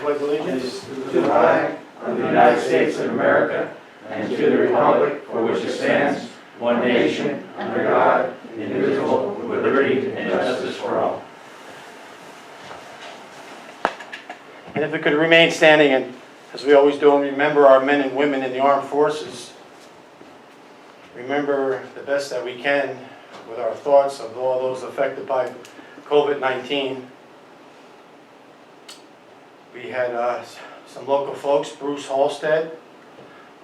pledge allegiance To the flag of the United States of America and to the republic for which it stands, one nation, under God, indivisible, with liberty and justice for all. And if we could remain standing, and as we always do, and remember our men and women in the armed forces, remember the best that we can with our thoughts of all those affected by COVID-19. We had some local folks, Bruce Halstead,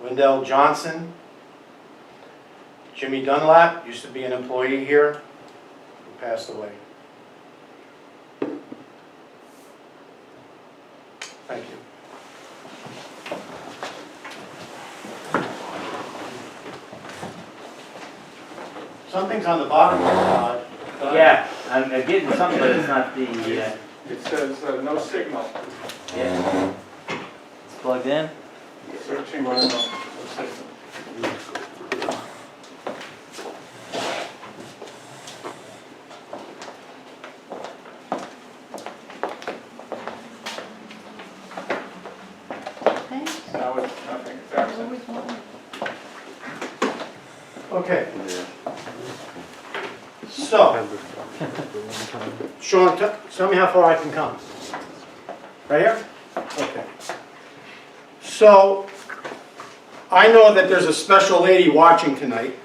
Wendell Johnson, Jimmy Dunlap, used to be an employee here, who passed away. Thank you. Something's on the bottom here, Todd. Yeah, I'm getting something, but it's not the, It says no signal. yeah. It's plugged in. Searching for no signal. Now it's nothing. It's absent. Okay. So, Sean, tell me how far I can come. Right here? Okay. So, I know that there's a special lady watching tonight,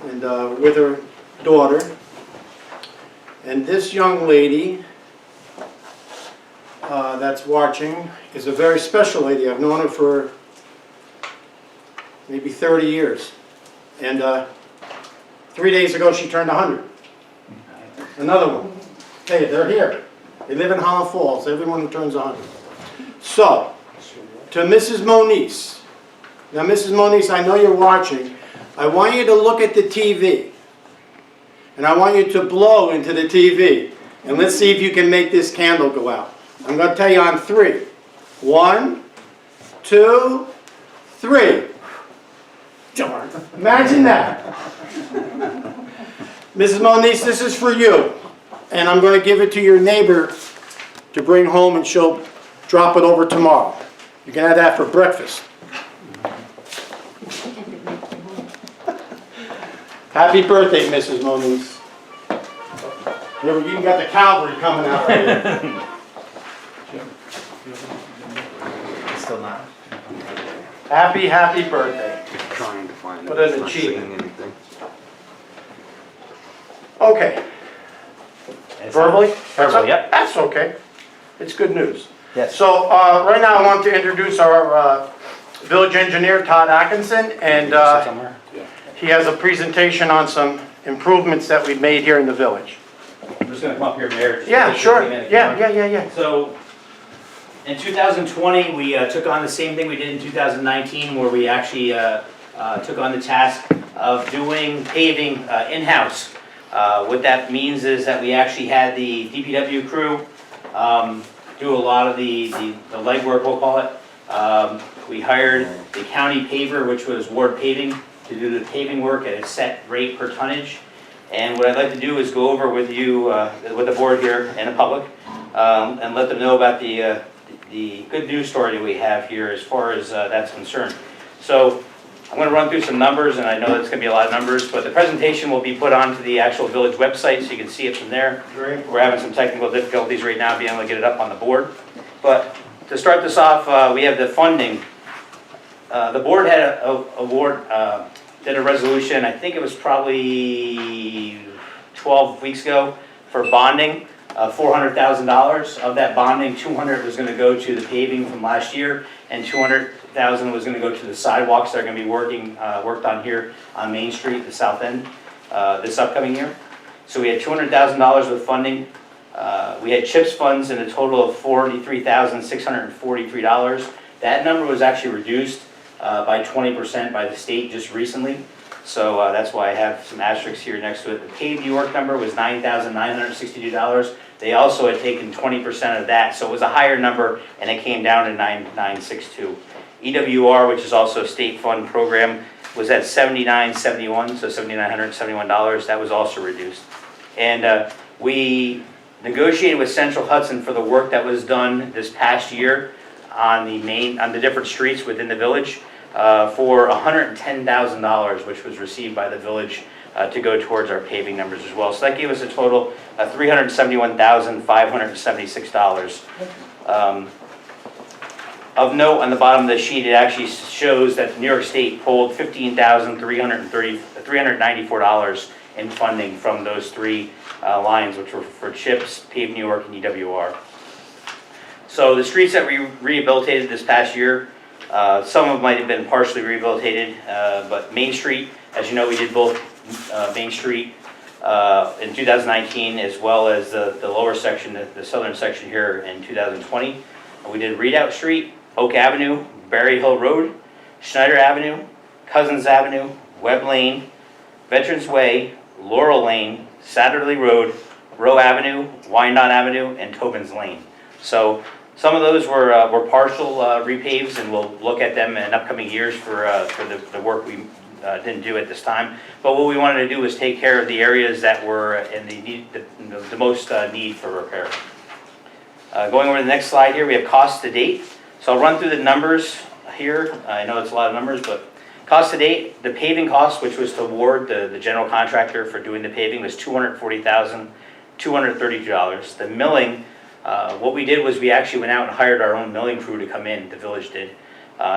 and with her daughter. And this young lady that's watching is a very special lady. I've known her for maybe 30 years. And 3 days ago, she turned 100. Another one. Hey, they're here. They live in Holland Falls, everyone who turns 100. So, to Mrs. Moniz. Now, Mrs. Moniz, I know you're watching. I want you to look at the TV. And I want you to blow into the TV. And let's see if you can make this candle go out. I'm going to tell you on 3. 1, 2, 3. Darn. Imagine that. Mrs. Moniz, this is for you. And I'm going to give it to your neighbor to bring home, and she'll drop it over tomorrow. You can have that for breakfast. Happy birthday, Mrs. Moniz. Here, we even got the cavalry coming out right here. Still not. Happy birthday. Trying to find What it. an Not achievement. seeing anything. Okay. It's Verbally? Verbally, yep. That's okay. It's good news. Yes. So right now I want to introduce our village engineer, Todd Atkinson, and Somewhere. he has a presentation on some improvements that we've made here in the village. I'm just gonna come up here, Mayor. just Yeah, for sure. 15 minutes. Yeah. So, in 2020, we took on the same thing we did in 2019, where we actually took on the task of doing paving in-house. What that means is that we actually had the DPW crew do a lot of the legwork, we'll call it. We hired the county paver, which was Ward Paving, to do the paving work at a set rate per tonnage. And what I'd like to do is go over with you, with the board here and the public, and let them know about the good news story that we have here as far as that's concerned. So I'm going to run through some numbers, and I know it's going to be a lot of numbers, but the presentation will be put onto the actual village website so you can see it from there. Great. We're having some technical difficulties right now being able to get it up on the board. But to start this off, we have the funding. The board had did a resolution, I think it was probably 12 weeks ago, for bonding. $400,000 of that bonding, $200 was going to go to the paving from last year, and $200,000 was going to go to the sidewalks that are going to be worked on here on Main Street, the south end, this upcoming year. So we had $200,000 with funding. We had CHIPS funds in a total of $43,643. That number was actually reduced by 20% by the state just recently. So that's why I have some asterisks here next to it. The paid New York number was $9,962. They also had taken 20% of that, so it was a higher number, and it came down to $9,962. EWR, which is also a state fund program, was at $7,971, so $7,971. That was also reduced. And we negotiated with Central Hudson for the work that was done this past year on the different streets within the village for $110,000, which was received by the village to go towards our paving numbers as well. So that gave us a total of $371,576. Of note, on the bottom of the sheet, it actually shows that New York State pulled $15,394 in funding from those three lines, which were for CHIPS, Pave New York, and EWR. So the streets that we rehabilitated this past year, some of them might have been partially rehabilitated, but Main Street, as you know, we did both Main Street in 2019 as well as the lower section, the southern section here in 2020. We did Readout Street, Oak Avenue, Berry Hill Road, Schneider Avenue, Cousins Avenue, Webb Lane, Veterans Way, Laurel Lane, Satterley Road, Rowe Avenue, Wyandotte Avenue, and Tobin's Lane. So some of those were partial repaves, and we'll look at them in upcoming years for the work we didn't do at this time. But what we wanted to do was take care of the areas that were in the most need for repair. Going over to the next slide here, we have costs to date. So I'll run through the numbers here. I know it's a lot of numbers, but cost to date, the paving cost, which was to award the general contractor for doing the paving, was $240,232. The milling, what we did was we actually went out and hired our own milling crew to come in, the village did,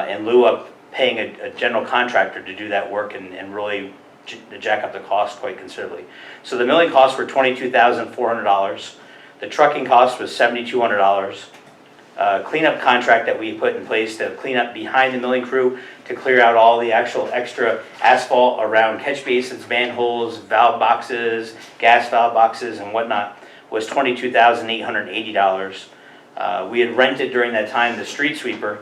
in lieu of paying a general contractor to do that work and really jack up the cost quite considerably. So the milling costs were $22,400. The trucking cost was $7,200. Cleanup contract that we put in place to clean up behind the milling crew to clear out all the actual extra asphalt around catch basins, manholes, valve boxes, gas valve boxes, and whatnot was $22,880. We had rented during that time the street sweeper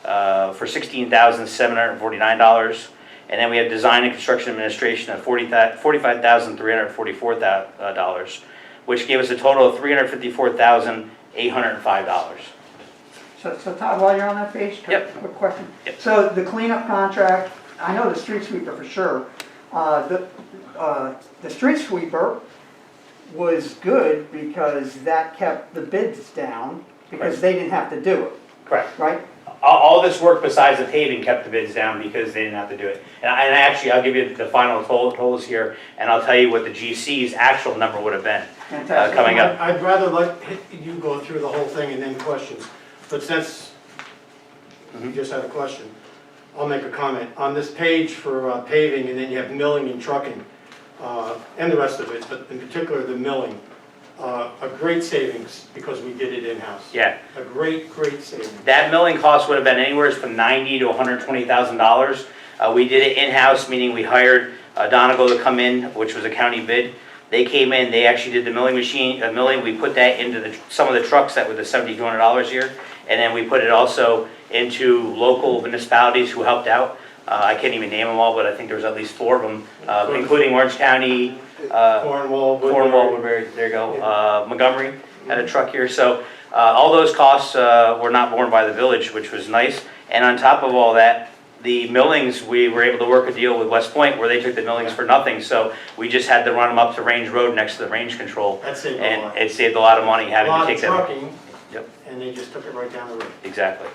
for $16,749. And then we have design and construction administration of $45,344, which gave us a total of $354,805. So Todd, while you're on that page, Yep. quick question. Yep. So the cleanup contract, I know the street sweeper for sure. The street sweeper was good because that kept the bids down because Right. they didn't have to do it, Correct. right? All this work besides the paving kept the bids down because they didn't have to do it. And actually, I'll give you the final totals here, and I'll tell you what the GC's actual number would have been Fantastic. coming up. I'd rather let you go through the whole thing and then questions, but since you just had a question, I'll make a comment. On this page for paving, and then you have milling and trucking, and the rest of it, but in particular the milling, a great savings because we did it in-house. Yeah. A great savings. That milling cost would have been anywhere from $90,000 to $120,000. We did it in-house, meaning we hired Donegal to come in, which was a county bid. They came in, they actually did the milling machine, milling. We put that into some of the trucks that were the $7,200 here, and then we put it also into local municipalities who helped out. I can't even name them all, but I think there was at least 4 of them, including Orange County, Cornwall, Woodbury, there you go. Montgomery had a truck here. So all those costs were not borne by the village, which was nice. And on top of all that, the millings, we were able to work a deal with West Point where they took the millings for nothing. So we just had to run them up to Range Road next to the range control. That saved a And lot. it saved a lot of money having to take A them. lot of trucking, Yep. and they just took it right down the road. Exactly.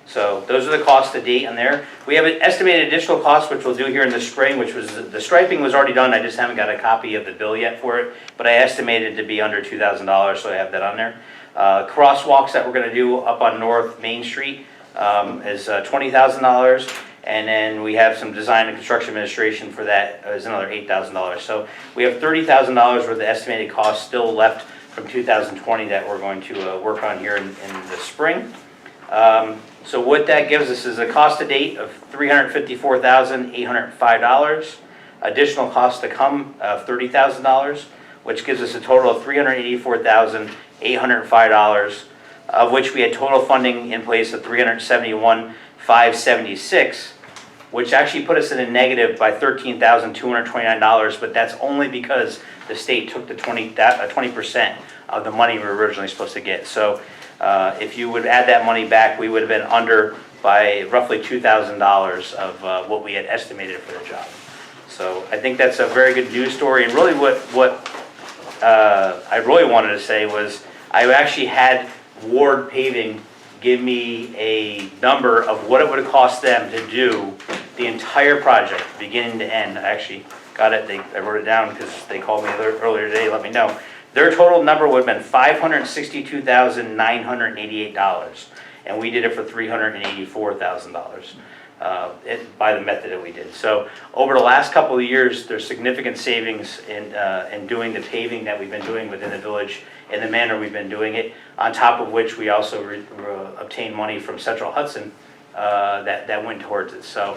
So those are the costs to date on there. We have an estimated additional cost, which we'll do here in the spring, which was, the striping was already done. I just haven't got a copy of the bill yet for it, but I estimated to be under $2,000, so I have that on there. Crosswalks that we're gonna do up on North Main Street is $20,000. And then we have some design and construction administration for that is another $8,000. So we have $30,000 worth of estimated costs still left from 2020 that we're going to work on here in the spring. So what that gives us is a cost to date of $354,805, additional cost to come of $30,000, which gives us a total of $384,805, of which we had total funding in place of $371,576, which actually put us in a negative by $13,229, but that's only because the state took the 20% of the money we were originally supposed to get. So if you would add that money back, we would have been under by roughly $2,000 of what we had estimated for the job. So I think that's a very good news story, and really what I really wanted to say was, I actually had Ward Paving give me a number of what it would have cost them to do the entire project, beginning to end. I actually got it, I wrote it down because they called me earlier today, let me know. Their total number would have been $562,988, and we did it for $384,000 by the method that we did. So over the last couple of years, there's significant savings in doing the paving that we've been doing within the village in the manner we've been doing it, on top of which we also obtained money from Central Hudson that went towards it. So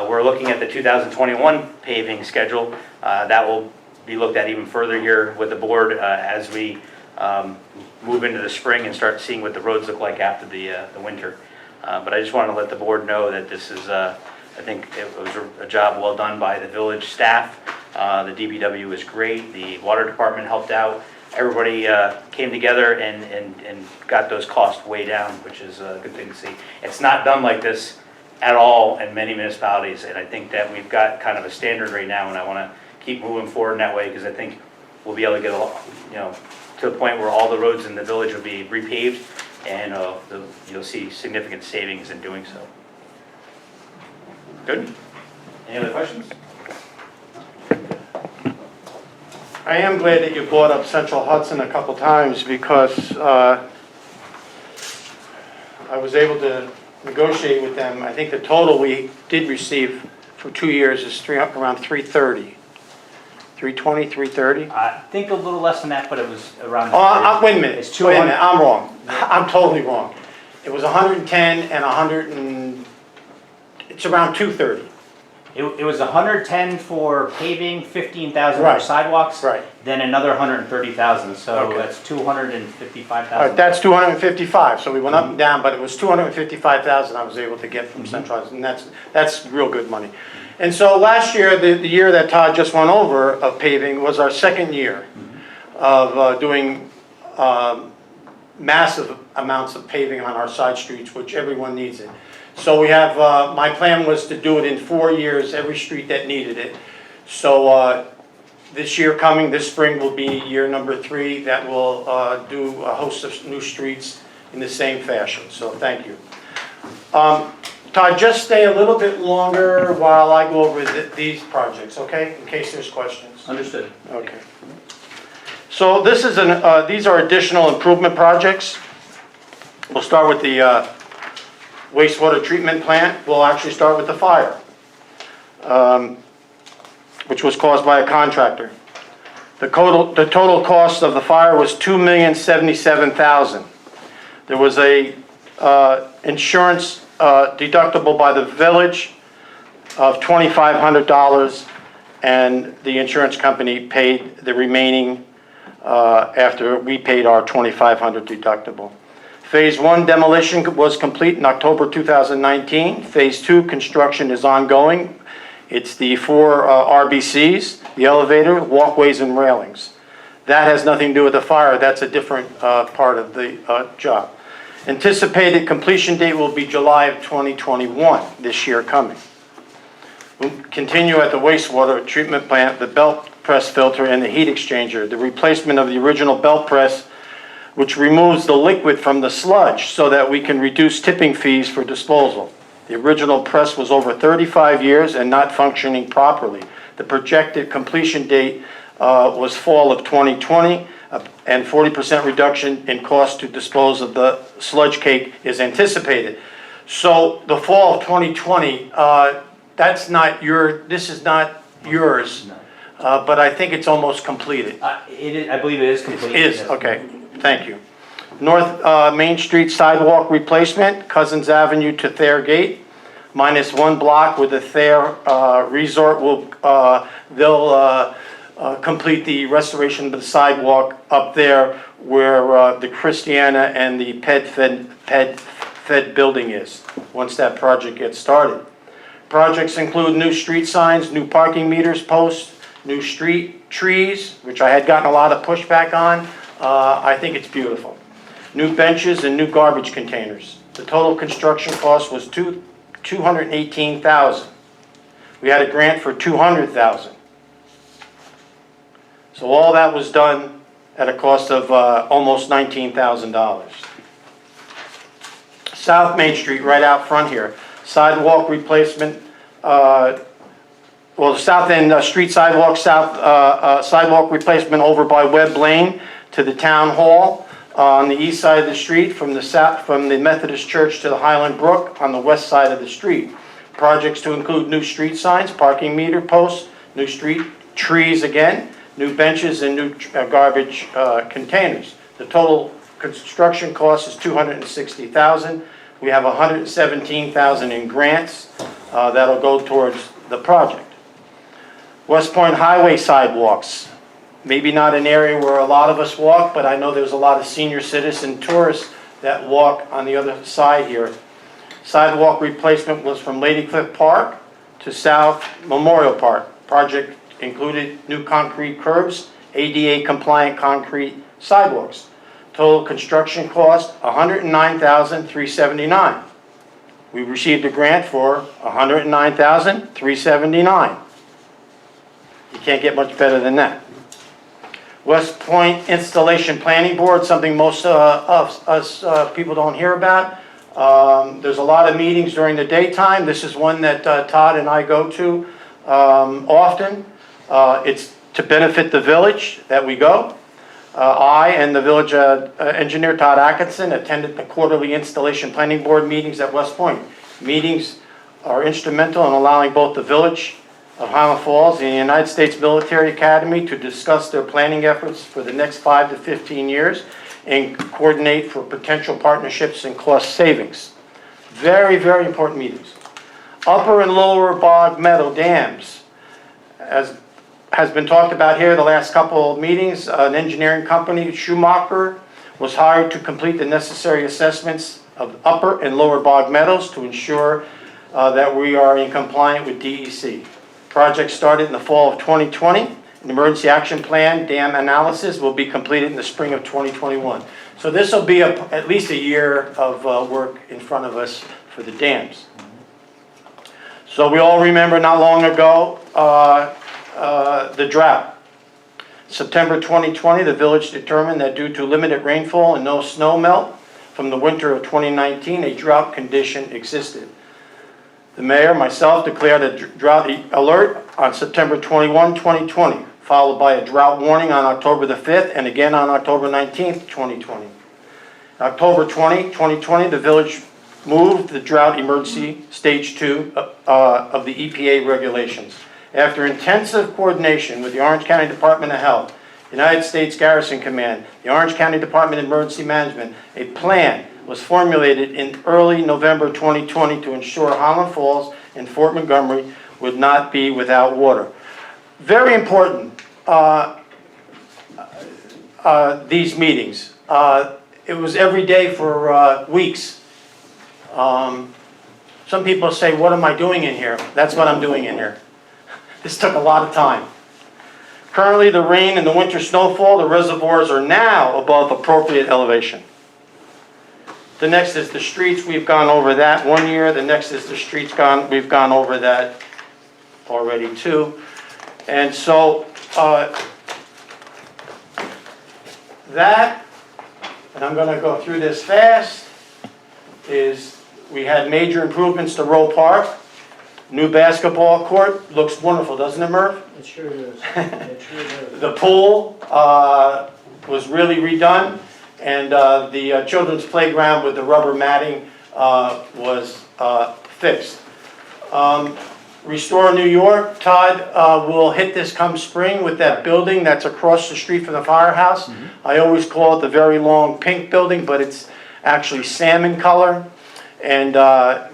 we're looking at the 2021 paving schedule. That will be looked at even further here with the board as we move into the spring and start seeing what the roads look like after the winter. But I just wanted to let the board know that this is, I think it was a job well done by the village staff. The DPW was great. The water department helped out. Everybody came together and got those costs way down, which is a good thing to see. It's not done like this at all in many municipalities, and I think that we've got kind of a standard right now, and I want to keep moving forward in that way, because I think we'll be able to get to the point where all the roads in the village will be repaved, and you'll see significant savings in doing so. Good? Any other questions? I am glad that you brought up Central Hudson a couple times, because I was able to negotiate with them. I think the total we did receive for 2 years is around 330. 320, 330? I think a little less than that, but it was around. Wait a minute, It's wait a 200. minute, I'm wrong. I'm totally wrong. It was 110 and 100 and, it's around 230. It was 110 for paving, 15,000 for Right. sidewalks. Right. Then another 130,000, so Okay. that's All 255,000. right, that's 255, so we went up and down, but it was 255,000 I was able to get from Central Hudson, and that's real good money. And so last year, the year that Todd just went over of paving, was our second year of doing massive amounts of paving on our side streets, which everyone needs it. So we have, my plan was to do it in 4 years, every street that needed it. So this year coming, this spring will be year number 3 that will do a host of new streets in the same fashion, so thank you. Todd, just stay a little bit longer while I go over these projects, okay? In case there's questions. Understood. Okay. So this is these are additional improvement projects. We'll start with the wastewater treatment plant. We'll actually start with the fire, which was caused by a contractor. The total cost of the fire was $2,077,000. There was a insurance deductible by the village of $2,500, and the insurance company paid the remaining after we paid our $2,500 deductible. Phase 1 demolition was complete in October 2019. Phase 2 construction is ongoing. It's the 4 RBCs, the elevator, walkways, and railings. That has nothing to do with the fire. That's a different part of the job. Anticipated completion date will be July of 2021, this year coming. We'll continue at the wastewater treatment plant, the belt press filter and the heat exchanger. The replacement of the original belt press, which removes the liquid from the sludge so that we can reduce tipping fees for disposal. The original press was over 35 years and not functioning properly. The projected completion date was fall of 2020, and 40% reduction in cost to dispose of the sludge cake is anticipated. So the fall of 2020, this is not yours, but I think it's almost completed. I believe it is complete. It is, Yes. okay, thank you. North Main Street sidewalk replacement, Cousins Avenue to Thayer Gate, -1 block with the Thayer Resort they'll complete the restoration of the sidewalk up there where the Christiana and the Ped Fed building is, once that project gets started. Projects include new street signs, new parking meters posts, new street trees, which I had gotten a lot of pushback on. I think it's beautiful. New benches and new garbage containers. The total construction cost was $218,000. We had a grant for $200,000. So all that was done at a cost of almost $19,000. South Main Street, right out front here, sidewalk replacement, the south end street sidewalk, sidewalk replacement over by Webb Lane to the town hall on the east side of the street, from the Methodist Church to the Highland Brook on the west side of the street. Projects to include new street signs, parking meter posts, new street trees again, new benches, and new garbage containers. The total construction cost is $260,000. We have $117,000 in grants that'll go towards the project. West Point Highway sidewalks. Maybe not an area where a lot of us walk, but I know there's a lot of senior citizen tourists that walk on the other side here. Sidewalk replacement was from Lady Cliff Park to South Memorial Park. Project included new concrete curbs, ADA compliant concrete sidewalks. Total construction cost $109,379. We received a grant for $109,379. You can't get much better than that. West Point Installation Planning Board, something most of us people don't hear about. There's a lot of meetings during the daytime. This is one that Todd and I go to often. It's to benefit the village that we go. I and the village engineer, Todd Atkinson, attended the quarterly Installation Planning Board meetings at West Point. Meetings are instrumental in allowing both the village of Highland Falls and the United States Military Academy to discuss their planning efforts for the next 5 to 15 years and coordinate for potential partnerships and cost savings. Very, very important meetings. Upper and Lower Bog Meadow dams. As has been talked about here the last couple of meetings, an engineering company, Schumacher, was hired to complete the necessary assessments of Upper and Lower Bog Meadows to ensure that we are in compliance with DEC. Project started in the fall of 2020. An emergency action plan dam analysis will be completed in the spring of 2021. So this will be at least a year of work in front of us for the dams. So we all remember not long ago the drought. September 2020, the village determined that due to limited rainfall and no snow melt from the winter of 2019, a drought condition existed. The mayor, myself, declared a drought alert on September 21, 2020, followed by a drought warning on October the 5th and again on October 19th, 2020. October 20, 2020, the village moved the drought emergency stage 2 of the EPA regulations. After intensive coordination with the Orange County Department of Health, United States Garrison Command, the Orange County Department of Emergency Management, a plan was formulated in early November 2020 to ensure Highland Falls and Fort Montgomery would not be without water. Very important, these meetings. It was every day for weeks. Some people say, what am I doing in here? That's what I'm doing in here. This took a lot of time. Currently, the rain and the winter snowfall, the reservoirs are now above appropriate elevation. The next is the streets. We've gone over that one year. The next is the streets. We've gone over that already too. And so that, and I'm going to go through this fast, is we had major improvements to Rowe Park. New basketball court. Looks wonderful, doesn't it, Murph? It sure is. It sure is. The pool was really redone. And the children's playground with the rubber matting was fixed. Restore New York, Todd will hit this come spring with that building that's across the street from the firehouse. I always call it the very long pink building, but it's actually salmon color and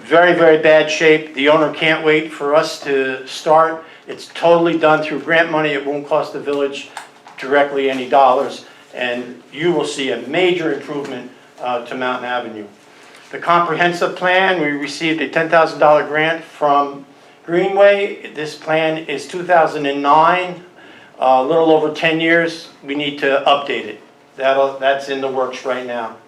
very, very bad shape. The owner can't wait for us to start. It's totally done through grant money. It won't cost the village directly any dollars. And you will see a major improvement to Mountain Avenue. The comprehensive plan, we received a $10,000 grant from Greenway. This plan is 2009, a little over 10 years. We need to update it. That's in the works right now.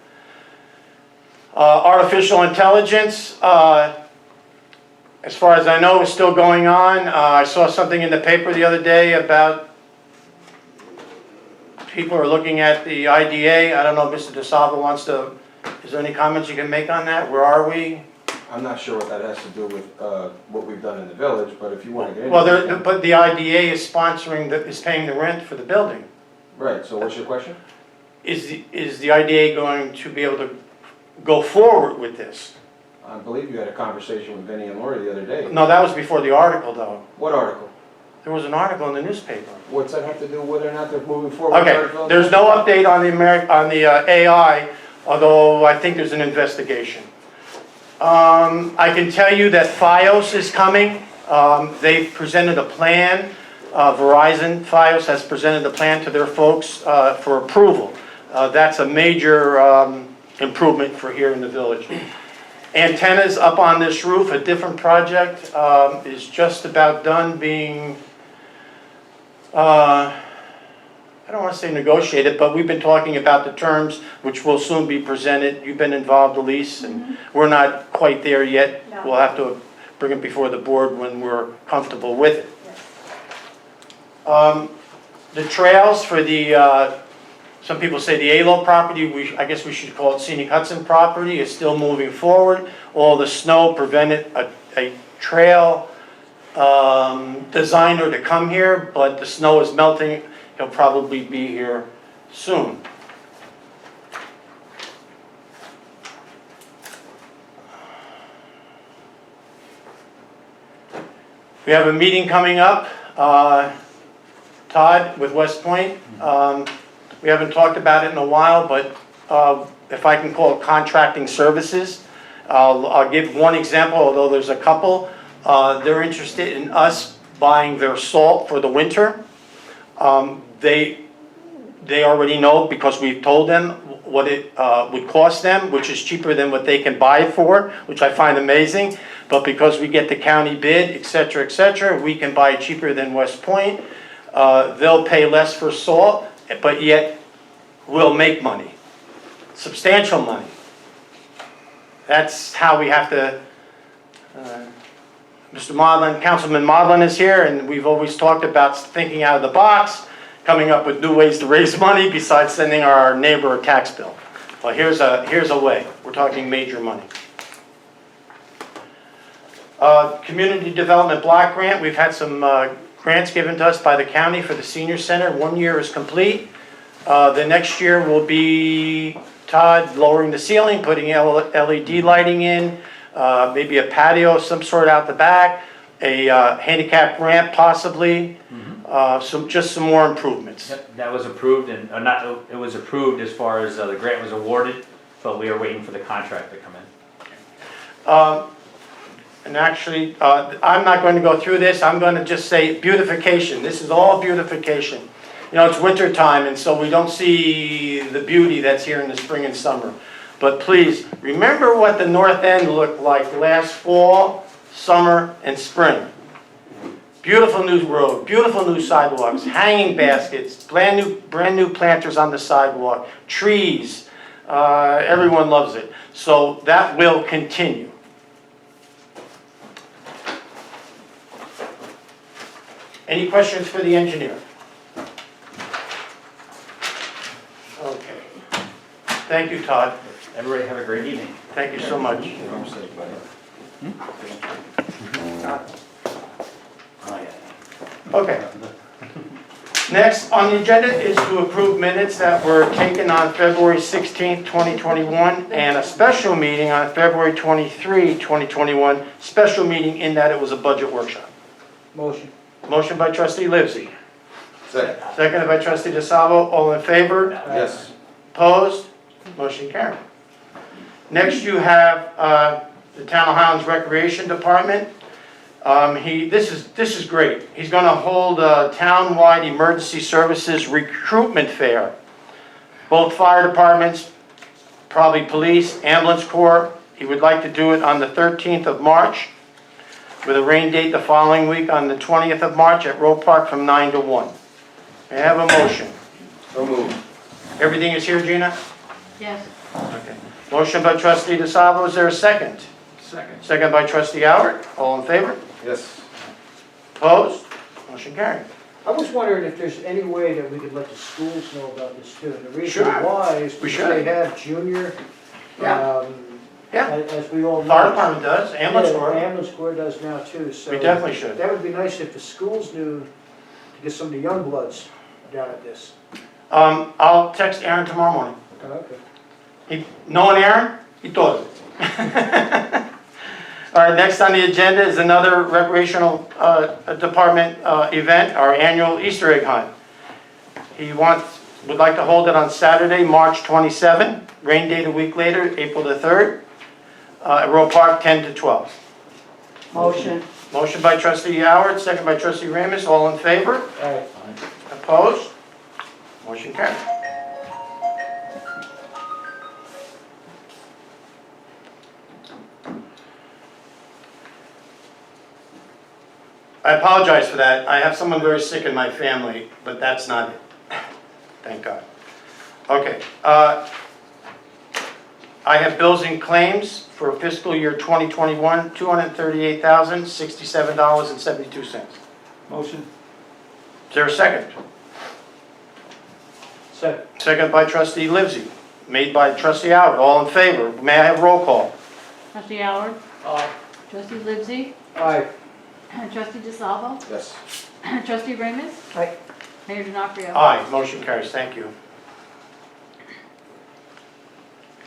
Artificial intelligence, as far as I know, is still going on. I saw something in the paper the other day about people are looking at the IDA. I don't know if Mr. DeSalvo wants to, is there any comments you can make on that? Where are we? I'm not sure what that has to do with what we've done in the village, but if you want to get into Well, it. but the IDA is sponsoring, is paying the rent for the building. Right, so what's your question? Is the IDA going to be able to go forward with this? I believe you had a conversation with Vinnie and Lori the other day. No, that was before the article, though. What article? There was an article in the newspaper. What's that have to do with whether or not they're moving forward? with Okay, Hartsville? there's no update on the AI, although I think there's an investigation. I can tell you that FiOS is coming. They've presented a plan. Verizon, FiOS has presented a plan to their folks for approval. That's a major improvement for here in the village. Antennas up on this roof, a different project, is just about done being, I don't want to say negotiated, but we've been talking about the terms, which will soon be presented. You've been involved, Elise, and we're not quite there yet. No. We'll have to bring it before the board when we're comfortable with it. The trails for the, some people say the ALO property, I guess we should call it Scenic Hudson property, is still moving forward. All the snow prevented a trail designer to come here, but the snow is melting. He'll probably be here soon. We have a meeting coming up, Todd, with West Point. We haven't talked about it in a while, but if I can call it contracting services, I'll give one example, although there's a couple. They're interested in us buying their salt for the winter. They already know, because we've told them what it would cost them, which is cheaper than what they can buy it for, which I find amazing. But because we get the county bid, et cetera, we can buy it cheaper than West Point. They'll pay less for salt, but yet we'll make money, substantial money. That's how we have to, Mr. Modlin, Councilman Modlin is here, and we've always talked about thinking out of the box, coming up with new ways to raise money besides sending our neighbor a tax bill. Well, here's a way. We're talking major money. Community Development Block Grant, we've had some grants given to us by the county for the senior center. 1 year is complete. The next year will be Todd lowering the ceiling, putting LED lighting in, maybe a patio of some sort out the back, a handicap ramp possibly, just some more improvements. Yep, that was approved, and it was approved as far as the grant was awarded, but we are waiting for the contract to come in. And actually, I'm not going to go through this. I'm going to just say beautification. This is all beautification. You know, it's winter time, and so we don't see the beauty that's here in the spring and summer. But please, remember what the north end looked like last fall, summer, and spring. Beautiful new road, beautiful new sidewalks, hanging baskets, brand new planters on the sidewalk, trees. Everyone loves it. So that will continue. Any questions for the engineer? Okay. Thank you, Todd. Everybody have a great evening. Thank you so much. Oh, yeah. Okay. Next on the agenda is to approve minutes that were taken on February 16th, 2021, and a special meeting on February 23, 2021, special meeting in that it was a budget workshop. Motion. Motion by trustee Livesey, Second. seconded by trustee DeSalvo. All in favor? Yes. Opposed? Motion carried. Next you have the Town of Highlands Recreation Department. This is great. He's going to hold a town-wide emergency services recruitment fair. Both fire departments, probably police, ambulance corps. He would like to do it on the 13th of March with a rain date the following week on the 20th of March at Roe Park from 9 to 1. May I have a motion? So moved. Everything is here, Gina? Yes. Okay. Motion by trustee DeSalvo. Is there a second? Second. Second by trustee Howard. All in favor? Yes. Opposed? Motion carried. I was wondering if there's any way that we could let the schools know about this too. The reason Sure. why is We because should. they have junior, Yeah. Yeah. as we all know. Fire department does, ambulance Yeah, corps. Ambulance corps does now too, so. We definitely should. That would be nice if the schools knew to get some of the young bloods down at this. I'll text Aaron tomorrow morning. Okay. Knowing Aaron, he does it. All right, next on the agenda is another recreational department event, our annual Easter egg hunt. He would like to hold it on Saturday, March 27, rain date a week later, April the 3rd, at Roe Park, 10 to 12. Motion. Motion by trustee Howard, second by trustee Ramus, all in favor? All right. Opposed? Motion carried. I apologize for that. I have someone very sick in my family, but that's not it. Thank God. Okay. I have bills and claims for fiscal year 2021, $238,067.72. Motion. Is there a second? Second. Second by trustee Livesey, made by trustee Howard. All in favor? May I have roll call? Trustee Howard? Aye. Trustee Livesey? Aye. Trustee DeSalvo? Yes. Trustee Ramus? Aye. Mayor D'Onofrio? Aye, motion carries. Thank you.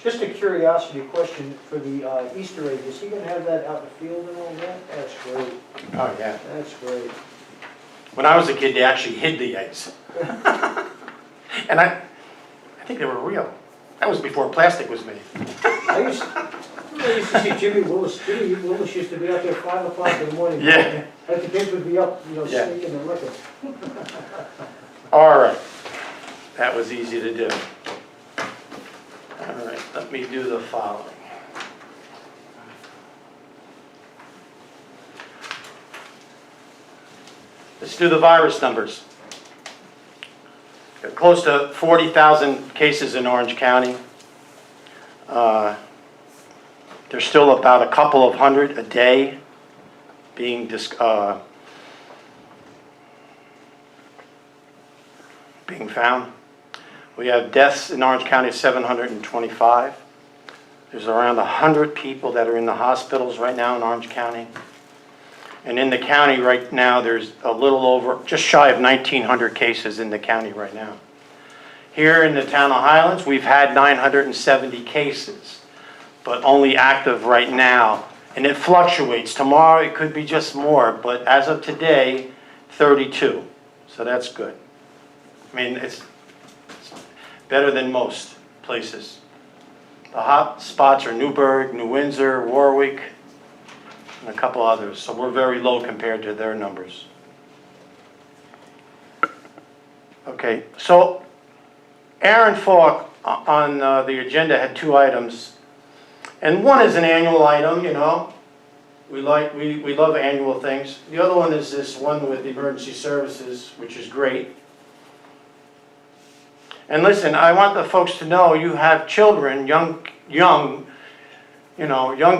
Just a curiosity question for the Easter egg, is he gonna have that out in the field and all that? That's great, Oh, yeah. that's great. When I was a kid, they actually hid the eggs. And I think they were real. That was before plastic was made. I used to see Jimmy Willis used to be out there 5 o'clock in the morning. Yeah. Like the kids would be up, Yeah. sneaking and looking. All right. That was easy to do. All right, let me do the following. Let's do the virus numbers. Got close to 40,000 cases in Orange County. There's still about a couple of hundred a day being found. We have deaths in Orange County, 725. There's around 100 people that are in the hospitals right now in Orange County. And in the county right now, there's a little over, just shy of 1,900 cases in the county right now. Here in the town of Highlands, we've had 970 cases, but only active right now. And it fluctuates. Tomorrow it could be just more, but as of today, 32. So that's good. I mean, it's better than most places. The hot spots are Newburgh, New Windsor, Warwick, and a couple others. So we're very low compared to their numbers. Okay, so Aaron Falk on the agenda had 2 items. And one is an annual item, you know. We love annual things. The other one is this one with emergency services, which is great. And listen, I want the folks to know you have children, young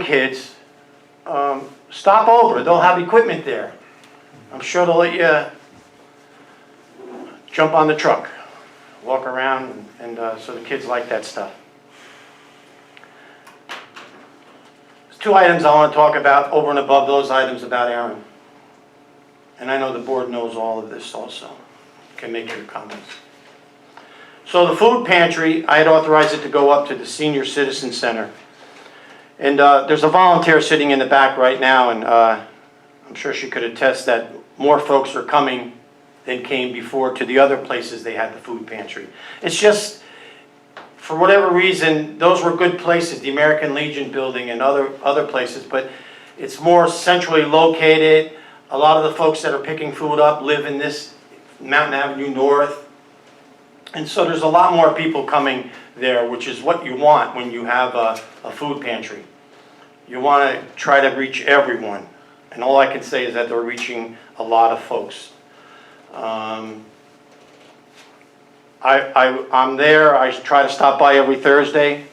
kids. Stop over. They'll have equipment there. I'm sure they'll let you jump on the truck, walk around, and so the kids like that stuff. There's 2 items I want to talk about over and above those items about Aaron. And I know the board knows all of this also. You can make your comments. So the food pantry, I had authorized it to go up to the Senior Citizen Center. And there's a volunteer sitting in the back right now, and I'm sure she could attest that more folks are coming than came before to the other places they had the food pantry. It's just, for whatever reason, those were good places, the American Legion building and other places, but it's more centrally located. A lot of the folks that are picking food up live in this Mountain Avenue North. And so there's a lot more people coming there, which is what you want when you have a food pantry. You want to try to reach everyone. And all I can say is that they're reaching a lot of folks. I'm there. I try to stop by every Thursday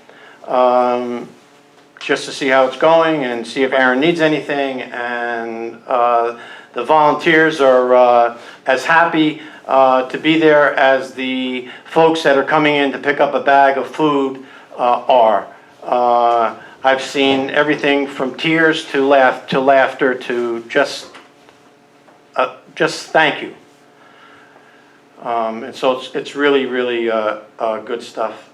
just to see how it's going and see if Aaron needs anything. And The volunteers are as happy to be there as the folks that are coming in to pick up a bag of food are. I've seen everything from tears to laughter to just thank you. And so it's really, really good stuff.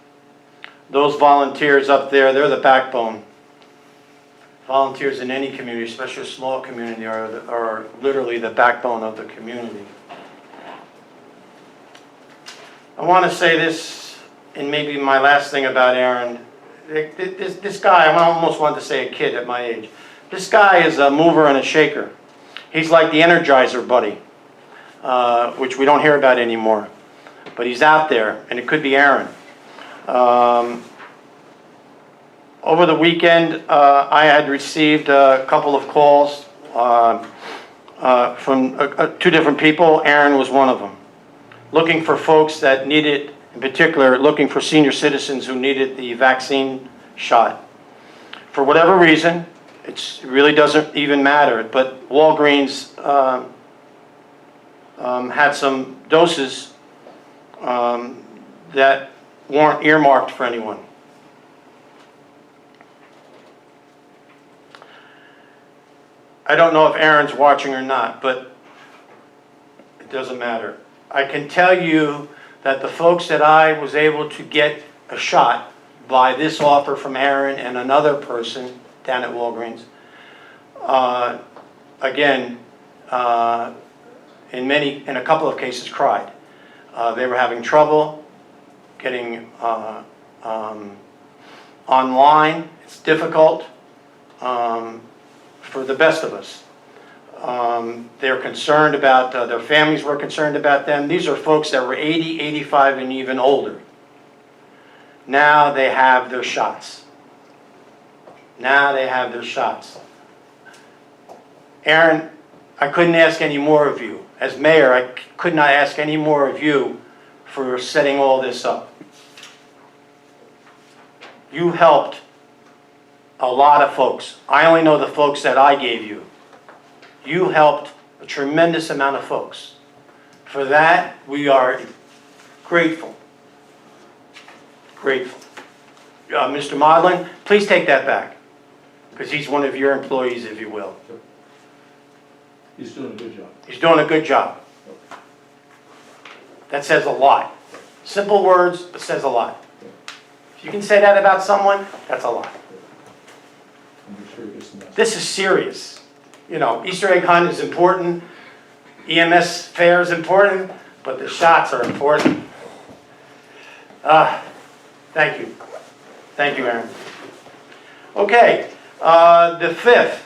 Those volunteers up there, they're the backbone. Volunteers in any community, especially a small community, are literally the backbone of the community. I want to say this, and maybe my last thing about Aaron. This guy, I almost wanted to say a kid at my age. This guy is a mover and a shaker. He's like the Energizer Buddy, which we don't hear about anymore. But he's out there, and it could be Aaron. Over the weekend, I had received a couple of calls from two different people. Aaron was one of them. Looking for folks that needed, in particular, looking for senior citizens who needed the vaccine shot. For whatever reason, it really doesn't even matter, but Walgreens had some doses that weren't earmarked for anyone. I don't know if Aaron's watching or not, but it doesn't matter. I can tell you that the folks that I was able to get a shot by this offer from Aaron and another person down at Walgreens, again, in a couple of cases cried. They were having trouble getting online. It's difficult for the best of us. They're concerned about, their families were concerned about them. These are folks that were 80, 85, and even older. Now they have their shots. Now they have their shots. Aaron, I couldn't ask any more of you. As mayor, I could not ask any more of you for setting all this up. You helped a lot of folks. I only know the folks that I gave you. You helped a tremendous amount of folks. For that, we are grateful. Grateful. Mr. Modlin, please take that back, because he's one of your employees, if you will. He's doing a good job. He's doing a good job. That says a lot. Simple words, but says a lot. If you can say that about someone, that's a lot. This is serious. You know, Easter egg hunt is important, EMS fair is important, but the shots are important. Thank you. Thank you, Aaron. Okay, the 5th,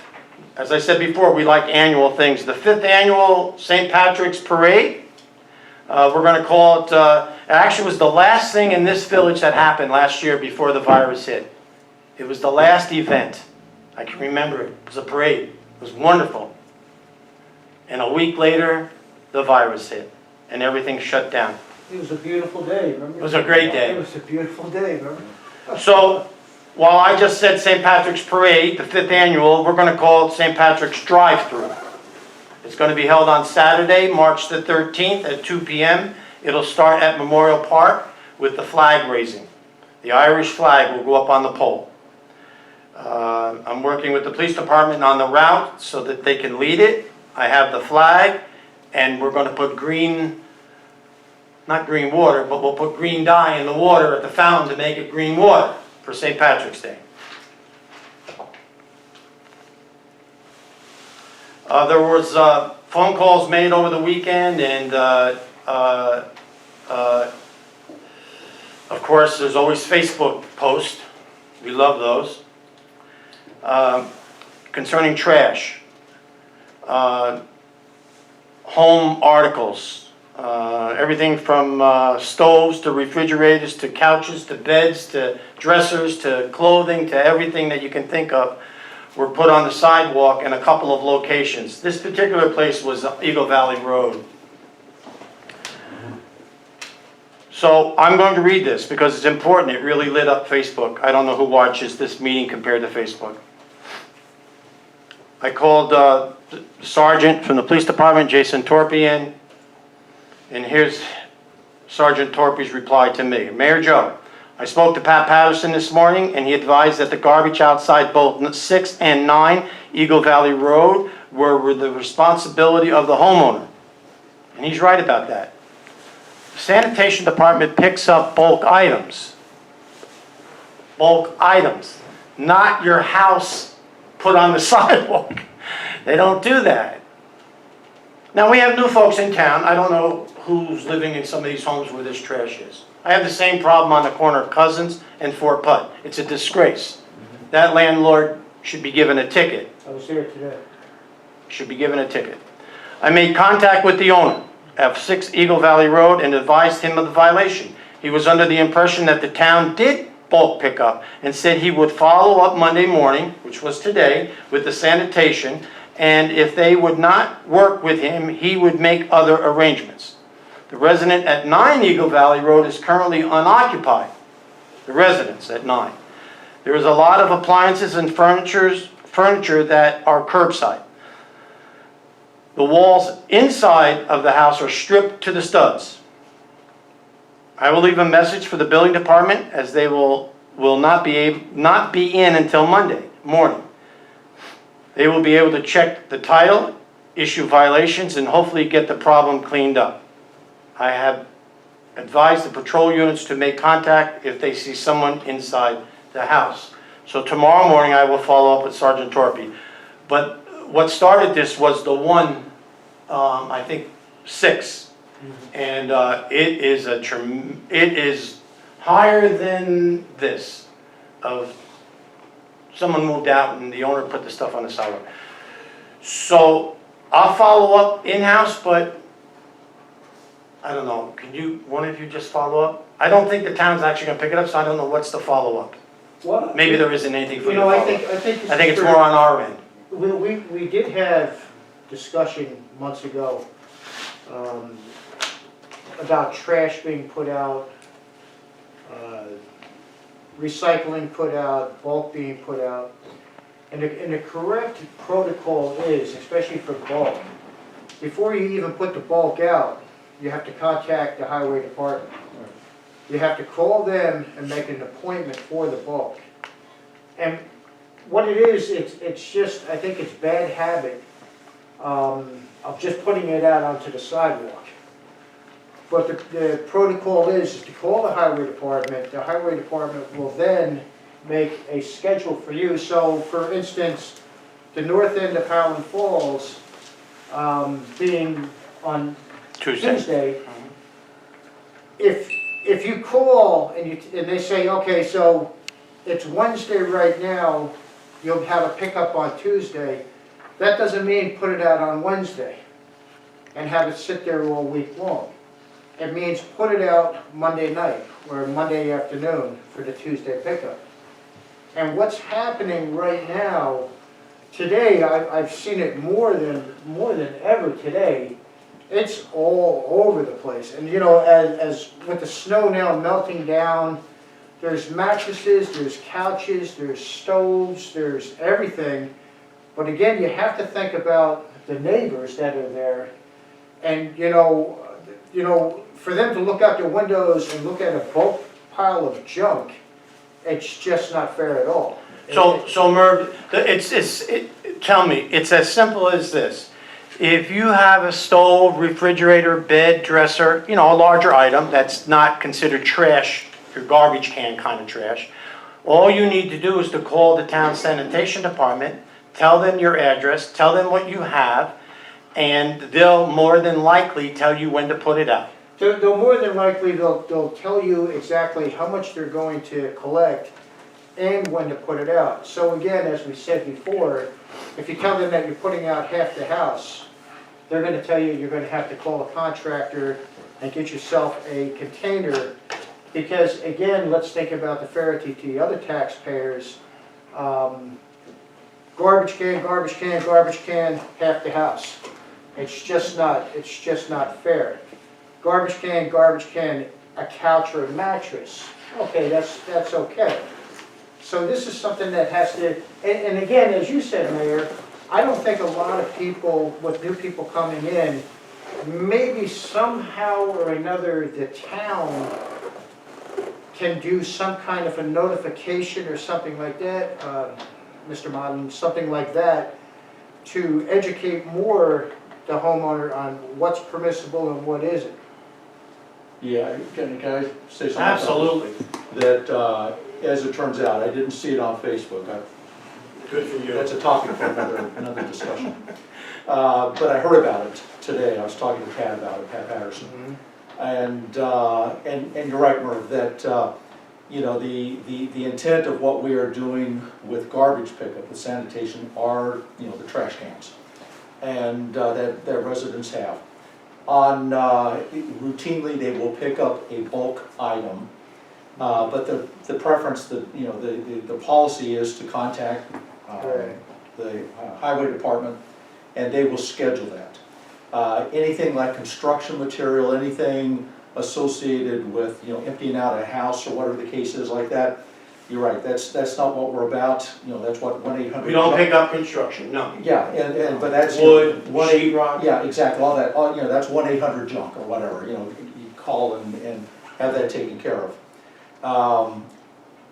as I said before, we like annual things. The 5th annual St. Patrick's Parade, we're going to call it, it actually was the last thing in this village that happened last year before the virus hit. It was the last event. I can remember it. It was a parade. It was wonderful. And a week later, the virus hit, and everything shut down. It was a beautiful day, remember? It was a great day. It was a beautiful day, remember? So, while I just said St. Patrick's Parade, the 5th annual, we're going to call it St. Patrick's Drive-Thru. It's going to be held on Saturday, March the 13th at 2 p.m. It'll start at Memorial Park with the flag raising. The Irish flag will go up on the pole. I'm working with the police department on the route so that they can lead it. I have the flag, and we're going to put not green water, but we'll put green dye in the water at the fountain to make it green water for St. Patrick's Day. There was phone calls made over the weekend, and of course there's always Facebook posts. We love those. Concerning trash, home articles, everything from stoves to refrigerators to couches to beds to dressers to clothing to everything that you can think of were put on the sidewalk in a couple of locations. This particular place was Eagle Valley Road. So I'm going to read this because it's important. It really lit up Facebook. I don't know who watches this meeting compared to Facebook. I called the sergeant from the police department, Jason Torpy, in, and here's Sergeant Torpy's reply to me. Mayor Joe, I spoke to Pat Patterson this morning, and he advised that the garbage outside both 6 and 9 Eagle Valley Road were the responsibility of the homeowner. And he's right about that. The sanitation department picks up bulk items. Bulk items, not your house put on the sidewalk. They don't do that. Now, we have new folks in town. I don't know who's living in some of these homes where this trash is. I have the same problem on the corner of Cousins and Fort Putt. It's a disgrace. That landlord should be given a ticket. I was there today. Should be given a ticket. I made contact with the owner of 6 Eagle Valley Road and advised him of the violation. He was under the impression that the town did bulk pickup and said he would follow up Monday morning, which was today, with the sanitation, and if they would not work with him, he would make other arrangements. The resident at 9 Eagle Valley Road is currently unoccupied. The residents at 9. There is a lot of appliances and furniture that are curbside. The walls inside of the house are stripped to the studs. I will leave a message for the building department as they will not be in until Monday morning. They will be able to check the title, issue violations, and hopefully get the problem cleaned up. I have advised the patrol units to make contact if they see someone inside the house. So tomorrow morning I will follow up with Sergeant Torpy. But what started this was the one, I think 6, and it is higher than this. Of someone moved out and the owner put the stuff on the sidewalk. So I'll follow up in-house, but I don't know. Can you, one of you, just follow up? I don't think the town's actually going to pick it up, so I don't know what's the follow-up. Well, Maybe there isn't anything for you to I follow up. think this I think is it's more on our end. We did have discussion months ago about trash being put out, recycling put out, bulk being put out. And the correct protocol is, especially for bulk, before you even put the bulk out, you have to contact the highway department. You have to call them and make an appointment for the bulk. And what it is, it's just, I think it's bad habit of just putting it out onto the sidewalk. But the protocol is to call the highway department. The highway department will then make a schedule for you. So, for instance, the north end of Howland Falls, being on Tuesday, if you call and they say, okay, so it's Wednesday right now, you'll have a pickup on Tuesday, that doesn't mean put it out on Wednesday and have it sit there all week long. It means put it out Monday night or Monday afternoon for the Tuesday pickup. And what's happening right now, today, I've seen it more than ever today. It's all over the place. And you know, as with the snow now melting down, there's mattresses, there's couches, there's stoves, there's everything. But again, you have to think about the neighbors that are there. And you know, for them to look out their windows and look at a bulk pile of junk, it's just not fair at all. So Merv, tell me, it's as simple as this. If you have a stove, refrigerator, bed, dresser, you know, a larger item that's not considered trash, your garbage can kind of trash, all you need to do is to call the town sanitation department, tell them your address, tell them what you have, and they'll more than likely tell you when to put it out. They'll more than likely, they'll tell you exactly how much they're going to collect and when to put it out. So again, as we said before, if you tell them that you're putting out half the house, they're going to tell you you're going to have to call a contractor and get yourself a container. Because again, let's think about the fairity to the other taxpayers. Garbage can, garbage can, garbage can, half the house. It's just not fair. Garbage can, a couch or a mattress. Okay, that's okay. So this is something that has to, and again, as you said, Mayor, I don't think a lot of people, with new people coming in, maybe somehow or another, the town can do some kind of a notification or something like that, Mr. Modlin, something like that, to educate more the homeowner on what's permissible and what isn't. Yeah, can I say something? Absolutely. That, as it turns out, I didn't see it on Facebook. Good for you. That's a topic for another discussion. But I heard about it today. I was talking to Pat about it, Pat Patterson. And you're right, Merv, that, you know, the intent of what we are doing with garbage pickup, with sanitation, are, you know, the trash cans. And that residents have. Routinely, they will pick up a bulk item. But the preference, you know, the policy is to contact the highway department, and they will schedule that. Anything like construction material, anything associated with, you know, emptying out a house or whatever the case is like that, you're right, that's not what we're about. You know, that's what 1-800. We don't pick up construction, no. Yeah, but that's Wood, sheet sheetrock. Yeah, exactly, all that, you know, that's 1-800 junk or whatever, you know, you call and have that taken care of.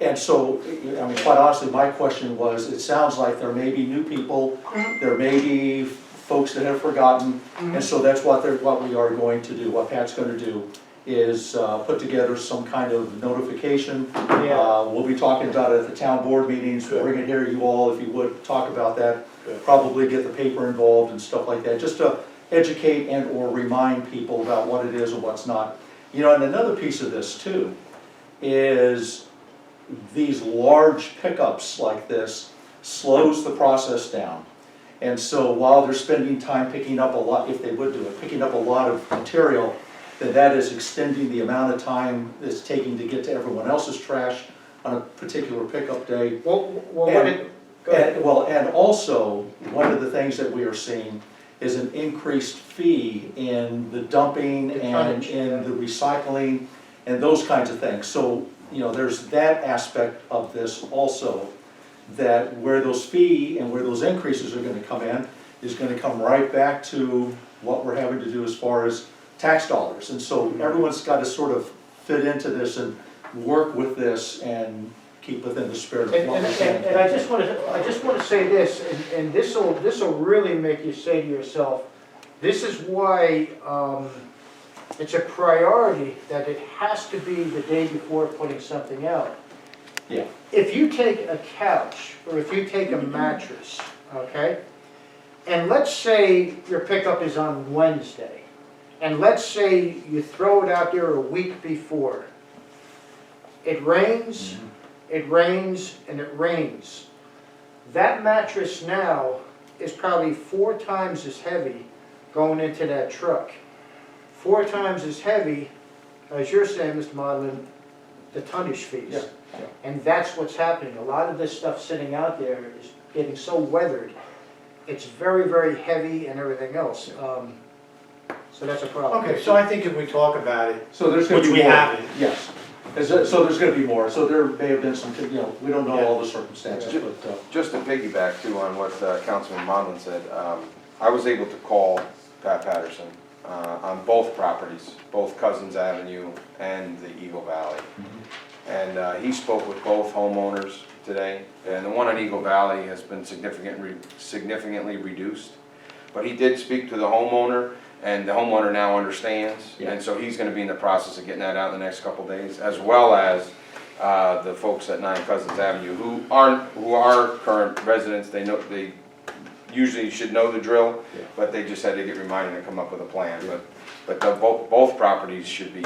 And so, I mean, quite honestly, my question was, it sounds like there may be new people, there may be folks that have forgotten, and so that's what we are going to do. What Pat's going to do is put together some kind of notification. We'll be talking about it at the town board meetings, bring it here, you all, if you would, talk about that. Probably get the paper involved and stuff like that, just to educate and or remind people about what it is and what's not. You know, and another piece of this too is these large pickups like this slows the process down. And so while they're spending time picking up a lot, if they would do it, picking up a lot of material, then that is extending the amount of time it's taking to get to everyone else's trash on a particular pickup day. And also, one of the things that we are seeing is an increased fee in the dumping and in the recycling and those kinds of things. So, you know, there's that aspect of this also, that where those fee and where those increases are going to come in is going to come right back to what we're having to do as far as tax dollars. And so everyone's got to sort of fit into this and work with this and keep within the spirit of what we're saying. And I just want to say this, and this will really make you say to yourself, this is why it's a priority that it has to be the day before putting something out. Yeah. If you take a couch or if you take a mattress, okay, and let's say your pickup is on Wednesday, and let's say you throw it out there a week before. It rains, it rains, and it rains. That mattress now is probably 4 times as heavy going into that truck. 4 times as heavy, as you're saying, Mr. Modlin, the tonnage fees. Yeah. And that's what's happening. A lot of this stuff sitting out there is getting so weathered. It's very, very heavy and everything else. So that's a problem. Okay, so I think if we talk about it, So there's going which to be we more. haven't. Yes. So there's going to be more. So there may have been some, you know, we don't know all the circumstances, but. Just to piggyback too on what Councilman Modlin said, I was able to call Pat Patterson on both properties, both Cousins Avenue and the Eagle Valley. And he spoke with both homeowners today, and the one on Eagle Valley has been significantly reduced. But he did speak to the homeowner, and the homeowner now understands, and so he's gonna be in the process of getting that out in the next couple days, as well as the folks at 9 Cousins Avenue who are current residents. They know, they usually should know the drill, but they just had to get reminded to come up with a plan. But both properties should be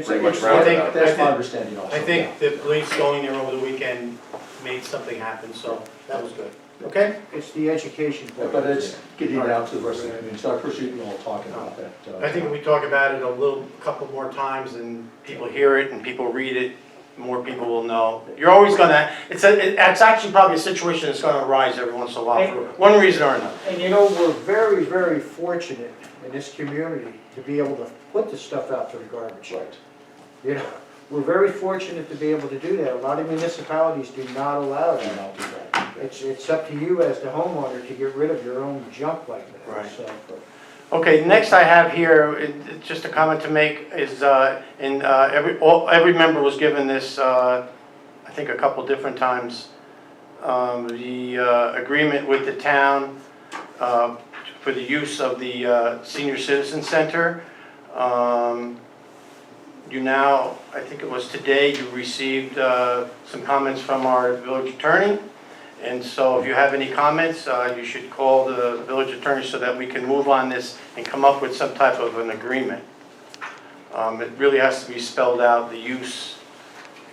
pretty much rounded up. That's my understanding also. I think the police going there over the weekend made something happen, so that was good. Okay? It's the education part. But it's getting out to the rest of the community, so I appreciate you all talking about that. I think if we talk about it a couple more times and people hear it and people read it, more people will know. You're always gonna, it's actually probably a situation that's gonna arise every once in a while for one reason or another. And you know, we're very, very fortunate in this community to be able to put the stuff out to the garbage. Right. You know, we're very fortunate to be able to do that. A lot of municipalities do not allow And that. I'll do that. It's up to you as the homeowner to get rid of your own junk like that, Right. so. Okay, next I have here, just a comment to make, is every member was given this, I think a couple different times, the agreement with the town for the use of the Senior Citizen Center. You now, I think it was today, you received some comments from our village attorney. And so if you have any comments, you should call the village attorney so that we can move on this and come up with some type of an agreement. It really has to be spelled out, the use,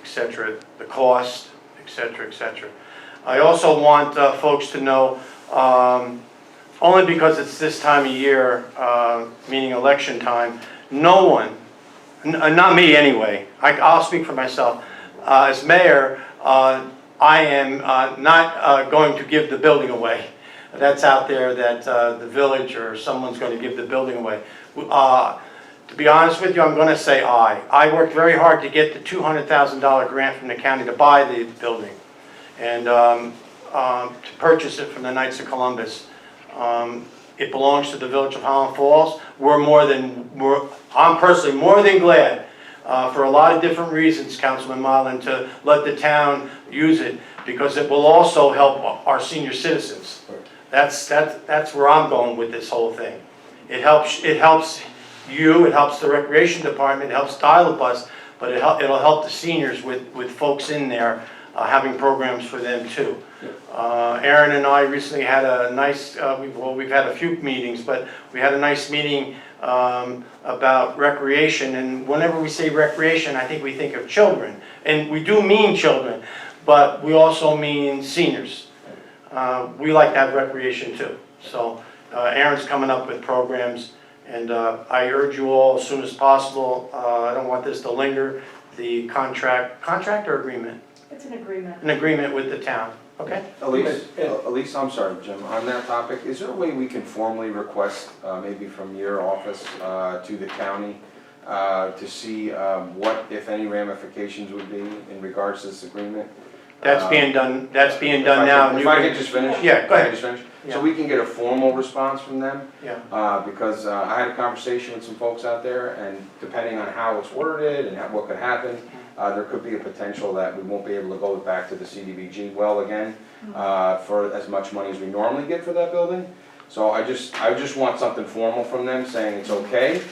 et cetera, the cost, et cetera, et cetera. I also want folks to know, only because it's this time of year, meaning election time, no one, not me anyway, I'll speak for myself, as mayor, I am not going to give the building away. That's out there that the village or someone's going to give the building away. To be honest with you, I'm going to say I worked very hard to get the $200,000 grant from the county to buy the building and to purchase it from the Knights of Columbus. It belongs to the village of Highland Falls. I'm personally more than glad for a lot of different reasons, Councilman Motlin, to let the town use it because it will also help our senior citizens. That's where I'm going with this whole thing. It helps you, it helps the recreation department, it helps Dial-A-Bus, but it'll help the seniors with folks in there having programs for them too. Aaron and I recently had a nice, we've had a few meetings, but we had a nice meeting about recreation, and whenever we say recreation, I think we think of children, and we do mean children, but we also mean seniors. We like to have recreation too, so Aaron's coming up with programs, and I urge you all as soon as possible, I don't want this to linger, the contract or agreement? It's an agreement. An agreement with the town, okay? Elise, I'm sorry, Jim, on that topic, is there a way we can formally request, maybe from your office to the county, to see what, if any, ramifications would be in regards to this agreement? That's being done now. If I could just finish? Yeah, go ahead. Just finish? Yeah. So we can get a formal response from them? Yeah. Because I had a conversation with some folks out there, and depending on how it's worded and what could happen, there could be a potential that we won't be able to go back to the CDBG well again for as much money as we normally get for that building. So I just want something formal from them saying it's okay.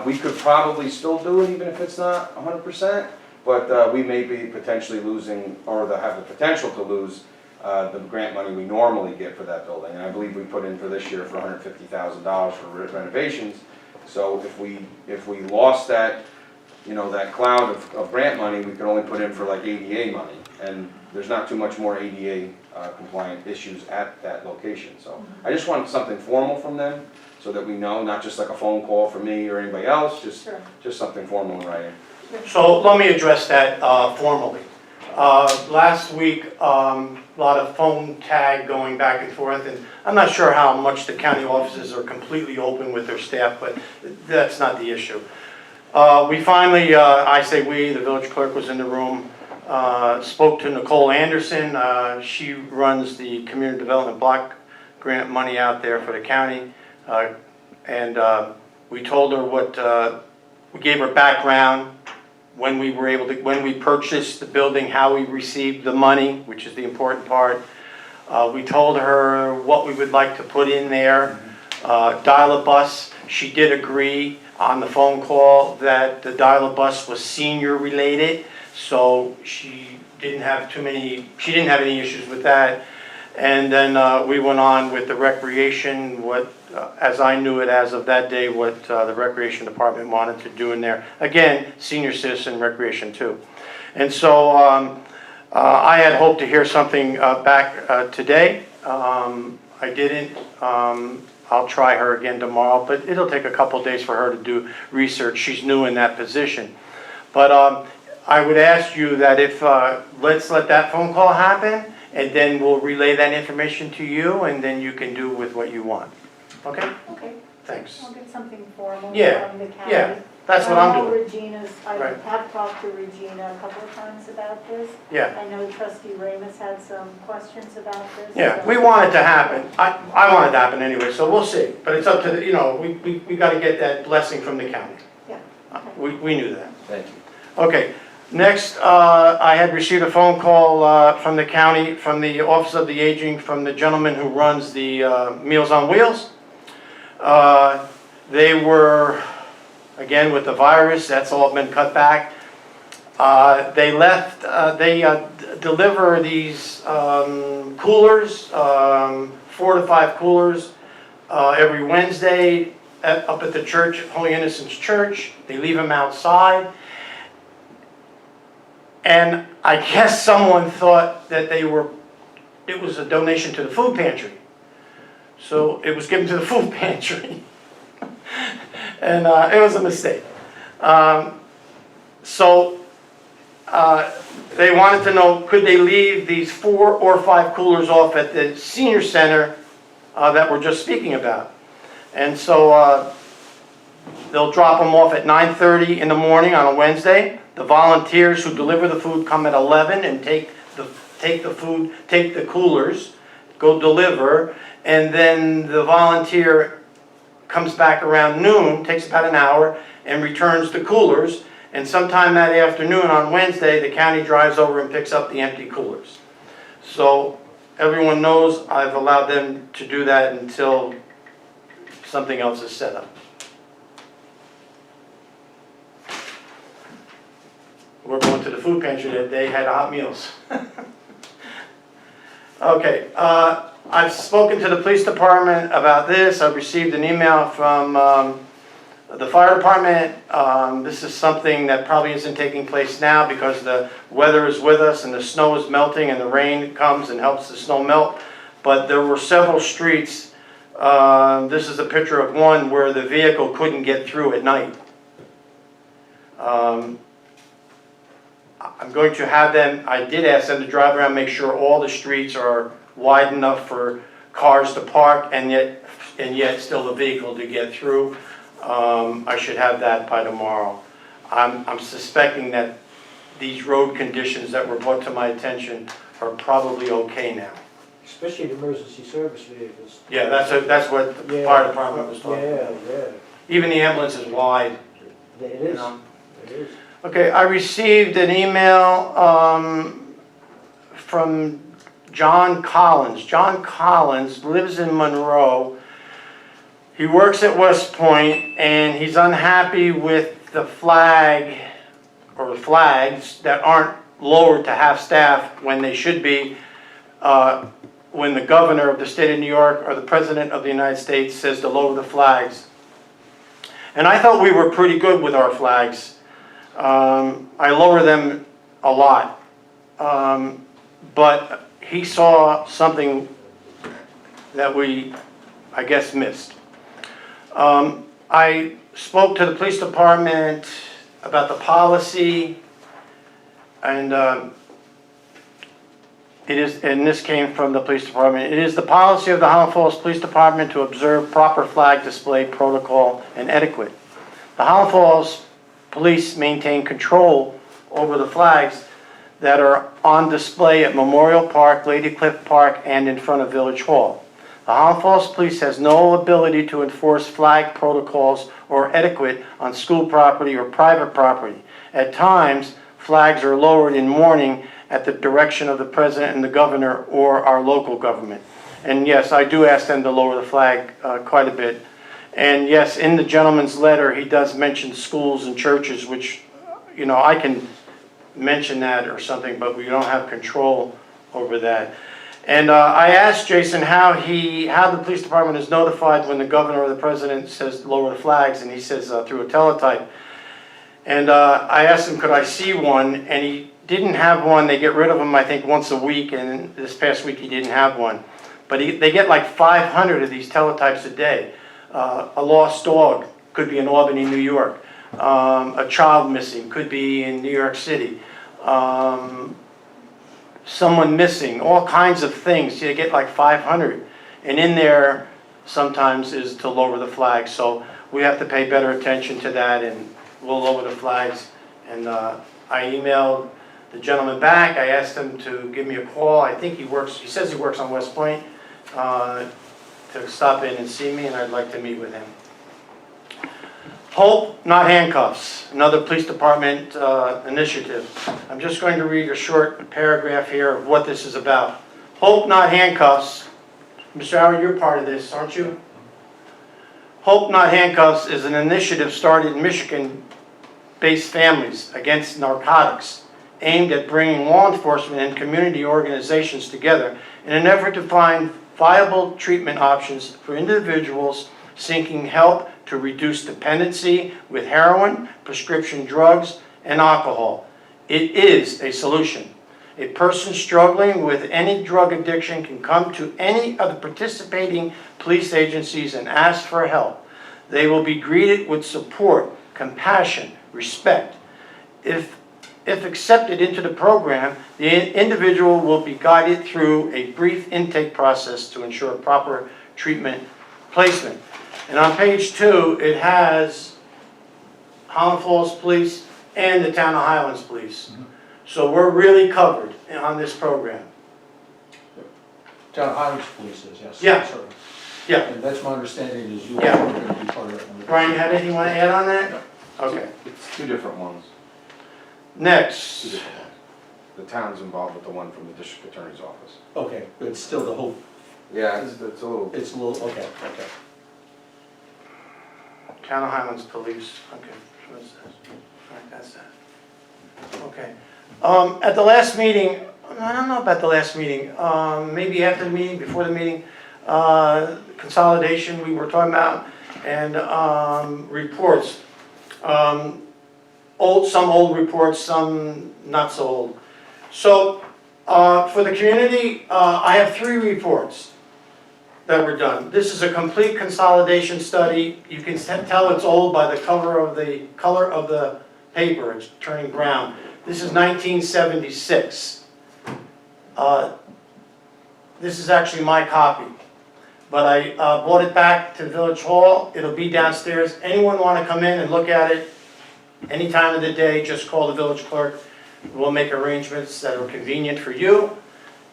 We could probably still do it even if it's not 100%, but we may be potentially losing, or have the potential to lose the grant money we normally get for that building. And I believe we put in for this year for $150,000 for renovations. So if we lost that, that cloud of grant money, we could only put in for like ADA money. And there's not too much more ADA compliant issues at that location. So I just want something formal from them so that we know, not just like a phone call from me or anybody else, just something formal in writing. So let me address that formally. Last week, a lot of phone tag going back and forth, and I'm not sure how much the county offices are completely open with their staff, but that's not the issue. We finally, I say we, the village clerk was in the room, spoke to Nicole Anderson. She runs the community development block grant money out there for the county, and we told her we gave her background, when we purchased the building, how we received the money, which is the important part. We told her what we would like to put in there, Dial-A-Bus. She did agree on the phone call that the Dial-A-Bus was senior related, so she didn't have any issues with that. And then we went on with the recreation, as I knew it as of that day, what the recreation department wanted to do in there. Again, senior citizen recreation too. And so I had hoped to hear something back today. I didn't. I'll try her again tomorrow, but it'll take a couple days for her to do research. She's new in that position. But I would ask you that if, let's let that phone call happen, and then we'll relay that information to you, and then you can do with what you want. Okay, Okay, thanks. I'll get something formal Yeah, from the county. yeah, that's what I'm doing. Regina's, I Right. have talked to Regina a couple of times about this. Yeah, I know trustee Ramus had some questions about this. yeah, so- we want it to happen. I want it to happen anyway, so we'll see. But it's up to, the we got to get that blessing from the county. Yeah, okay. We knew that. Thank you. Okay, next, I had received a phone call from the county, from the Office of the Aging, from the gentleman who runs the Meals on Wheels. They were, again, with the virus, that's all been cut back. They deliver these coolers, 4 to 5 coolers, every Wednesday up at the church, Holy Innocents Church. They leave them outside. And I guess someone thought that it was a donation to the food pantry. So it was given to the food pantry. And it was a mistake. They wanted to know, could they leave these 4 or 5 coolers off at the senior center that we're just speaking about. And so they'll drop them off at 9:30 in the morning on a Wednesday. The volunteers who deliver the food come at 11 and take the coolers, go deliver, and then the volunteer comes back around noon, takes about an hour, and returns the coolers. And sometime that afternoon on Wednesday, the county drives over and picks up the empty coolers. So everyone knows I've allowed them to do that until something else is set up. We're going to the food pantry that day, had hot meals. Okay, I've spoken to the police department about this. I've received an email from the fire department. This is something that probably isn't taking place now because the weather is with us and the snow is melting and the rain comes and helps the snow melt. But there were several streets, this is a picture of one where the vehicle couldn't get through at night. I'm going to have them, I did ask them to drive around, make sure all the streets are wide enough for cars to park and yet still a vehicle to get through. I should have that by tomorrow. I'm suspecting that these road conditions that were brought to my attention are probably okay now. Especially the emergency service vehicles. Yeah, that's what the fire department was talking about. Yeah, Even the ambulance is wide. it you is, know. it is. Okay, I received an email from John Collins. John Collins lives in Monroe. He works at West Point, and he's unhappy with the flag, or the flags, that aren't lowered to half-staff when they should be, when the governor of the state of New York or the president of the United States says to lower the flags. And I thought we were pretty good with our flags. I lower them a lot. But he saw something that we, I guess, missed. I spoke to the police department about the policy, and this came from the police department. It is the policy of the Highland Falls Police Department to observe proper flag display protocol and etiquette. The Highland Falls Police maintain control over the flags that are on display at Memorial Park, Lady Cliff Park, and in front of Village Hall. The Highland Falls Police has no ability to enforce flag protocols or etiquette on school property or private property. At times, flags are lowered in mourning at the direction of the President and the Governor or our local government. And yes, I do ask them to lower the flag quite a bit. And yes, in the gentleman's letter, he does mention schools and churches, which, I can mention that or something, but we don't have control over that. And I asked Jason how the police department is notified when the governor or the president says lower the flags, and he says through a teletype. And I asked him, could I see one? And he didn't have one. They get rid of them, I think, once a week, and this past week he didn't have one. But they get like 500 of these teletypes a day. A lost dog could be in Albany, New York. A child missing could be in New York City. Someone missing, all kinds of things. You get like 500. And in there, sometimes is to lower the flags. So we have to pay better attention to that, and we'll lower the flags. And I emailed the gentleman back. I asked him to give me a call. I think he says he works on West Point, to stop in and see me, and I'd like to meet with him. Hope, not handcuffs, another police department initiative. I'm just going to read a short paragraph here of what this is about. Hope, not handcuffs. Mr. Howard, you're part of this, aren't you? Hope, not handcuffs is an initiative started in Michigan-based families against narcotics, aimed at bringing law enforcement and community organizations together in an effort to find viable treatment options for individuals seeking help to reduce dependency with heroin, prescription drugs, and alcohol. It is a solution. A person struggling with any drug addiction can come to any of the participating police agencies and ask for help. They will be greeted with support, compassion, respect. If accepted into the program, the individual will be guided through a brief intake process to ensure proper treatment placement. And on page 2, it has Highland Falls Police and the Town of Highlands Police. So we're really covered on this program. Town Highlands Police is, yes. Yeah. Certainly. Yeah. And that's my understanding is you Yeah. are going to be part of it. Brian, you have anything you want to add on that? Okay. It's two different ones. Two Next. different ones. The town's involved with the one from the district attorney's office. Okay, but it's still the Hope, Yeah, it's a little. it's a little, okay. Town of Highlands Police. Okay. What's this? All right, that's that. Okay. At the last meeting, I don't know about the last meeting, maybe after the meeting, before the meeting, consolidation we were talking about, and reports. Some old reports, some not so old. So for the community, I have 3 reports that were done. This is a complete consolidation study. You can tell it's old by the color of the paper. It's turning brown. This is 1976. This is actually my copy, but I brought it back to Village Hall. It'll be downstairs. Anyone want to come in and look at it any time of the day, just call the village clerk. We'll make arrangements that are convenient for you.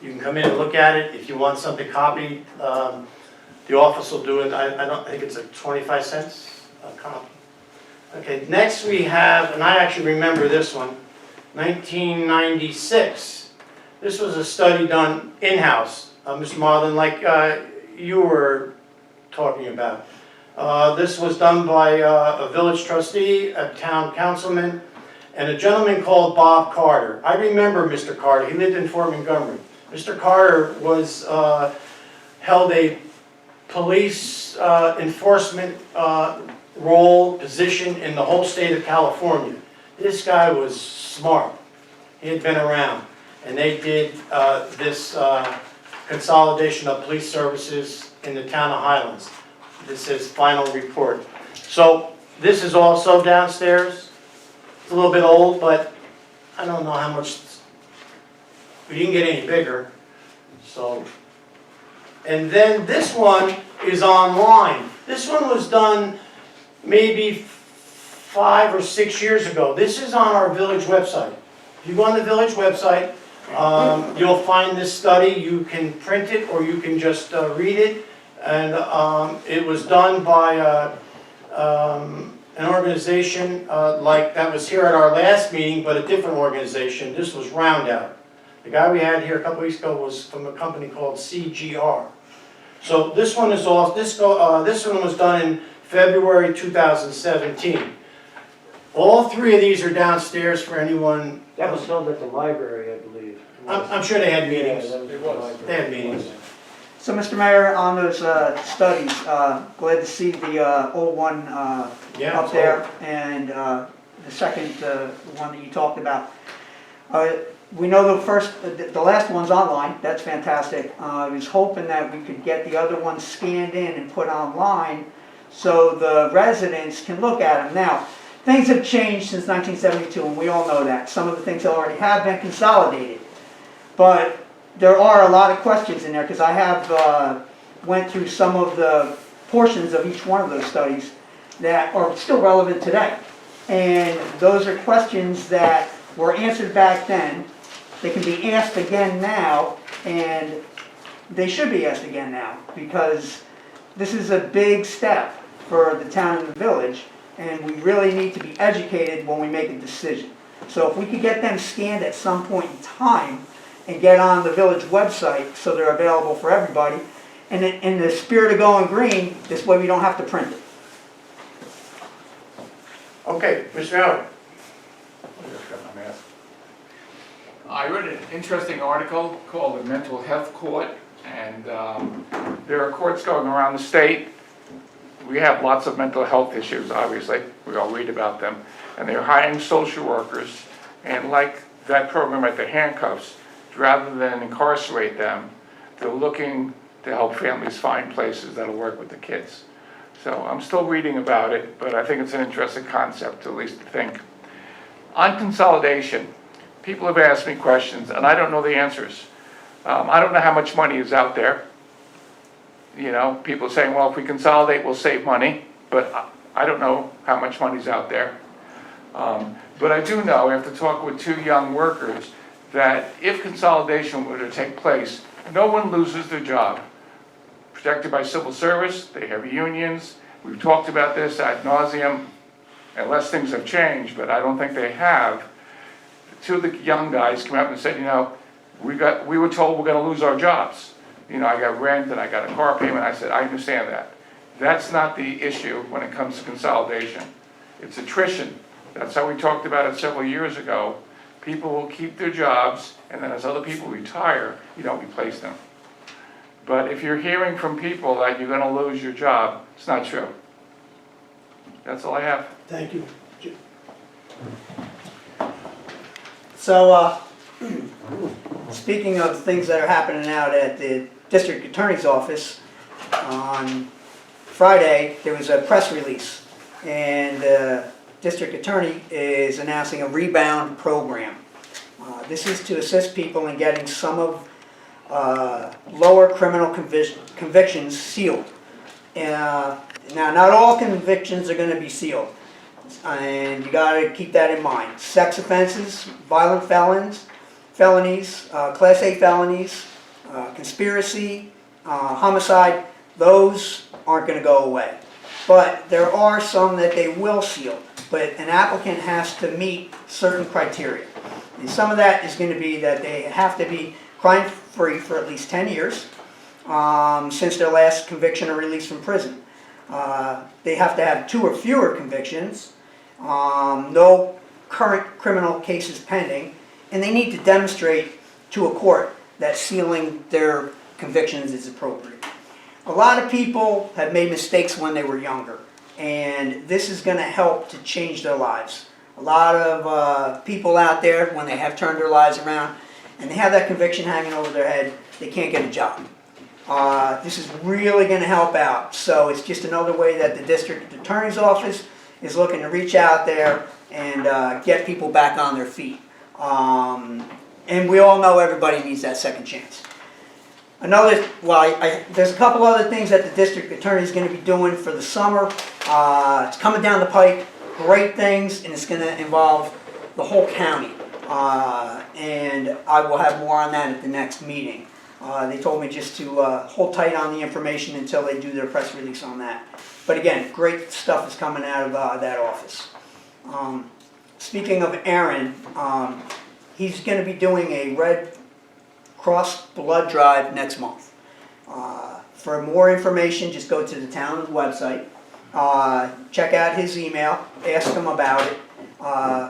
You can come in and look at it. If you want something copied, the office will do it. I think it's like 25 cents a copy. Okay, next we have, and I actually remember this one, 1996. This was a study done in-house, Mr. Marlin, like you were talking about. This was done by a village trustee, a town councilman, and a gentleman called Bob Carter. I remember Mr. Carter. He lived in Fort Montgomery. Mr. Carter was held a police enforcement position in the whole state of California. This guy was smart. He had been around, and they did this consolidation of police services in the town of Highlands. This is final report. So this is also downstairs. It's a little bit old, but I don't know how much, we didn't get any bigger. So, and then this one is online. This one was done maybe 5 or 6 years ago. This is on our village website. If you go on the village website, you'll find this study. You can print it or you can just read it. And it was done by an organization like that was here at our last meeting, but a different organization. This was Roundout. The guy we had here a couple weeks ago was from a company called CGR. So this one is off. This one was done in February 2017. All 3 of these are downstairs for anyone. That was held at the library, I believe. I'm sure they had meetings. Yeah, that was They had meetings. So, Mr. Mayor, on those studies, glad to see the old one Yeah, up there, and the second one that you talked about. We know the last one's online. That's fantastic. I was hoping that we could get the other ones scanned in and put online so the residents can look at them. Now, things have changed since 1972, and we all know that. Some of the things already have been consolidated, but there are a lot of questions in there, because I have went through some of the portions of each one of those studies that are still relevant today. And those are questions that were answered back then. They can be asked again now, and they should be asked again now, because this is a big step for the town and the village, and we really need to be educated when we make a decision. So if we could get them scanned at some point in time and get on the village website so they're available for everybody, and in the spirit of going green, this way we don't have to print it. Okay, Mr. Howard. I read an interesting article called The Mental Health Court, and there are courts going around the state. We have lots of mental health issues, obviously. We all read about them. And they're hiring social workers, and like that program at the handcuffs, rather than incarcerate them, they're looking to help families find places that'll work with the kids. So I'm still reading about it, but I think it's an interesting concept to at least think. On consolidation, people have asked me questions, and I don't know the answers. I don't know how much money is out there. You know, people are saying, well, if we consolidate, we'll save money, but I don't know how much money's out there. But I do know, after talking with 2 young workers, that if consolidation were to take place, no one loses their job. Protected by civil service, they have unions. We've talked about this ad nauseum, unless things have changed, but I don't think they have. 2 of the young guys came up and said, you know, we were told we're gonna lose our jobs. You know, I got rent and I got a car payment. I said, I understand that. That's not the issue when it comes to consolidation. It's attrition. That's how we talked about it several years ago. People will keep their jobs, and then as other people retire, you don't replace them. But if you're hearing from people that you're gonna lose your job, it's not true. That's all I have. Thank you. So, speaking of things that are happening out at the district attorney's office, on Friday, there was a press release, and the district attorney is announcing a rebound program. This is to assist people in getting some of lower criminal convictions sealed. Now, not all convictions are going to be sealed, and you got to keep that in mind. Sex offenses, violent felonies, Class A felonies, conspiracy, homicide, those aren't going to go away. But there are some that they will seal, but an applicant has to meet certain criteria. And some of that is going to be that they have to be crime-free for at least 10 years since their last conviction or release from prison. They have to have 2 or fewer convictions, no current criminal cases pending, and they need to demonstrate to a court that sealing their convictions is appropriate. A lot of people have made mistakes when they were younger, and this is going to help to change their lives. A lot of people out there, when they have turned their lives around and they have that conviction hanging over their head, they can't get a job. This is really going to help out. So it's just another way that the district attorney's office is looking to reach out there and get people back on their feet. And we all know everybody needs that second chance. There's a couple other things that the district attorney is going to be doing for the summer. It's coming down the pike, great things, and it's going to involve the whole county. And I will have more on that at the next meeting. They told me just to hold tight on the information until they do their press release on that. But again, great stuff is coming out of that office. Speaking of Aaron, he's going to be doing a Red Cross blood drive next month. For more information, just go to the town's website, check out his email, ask him about it.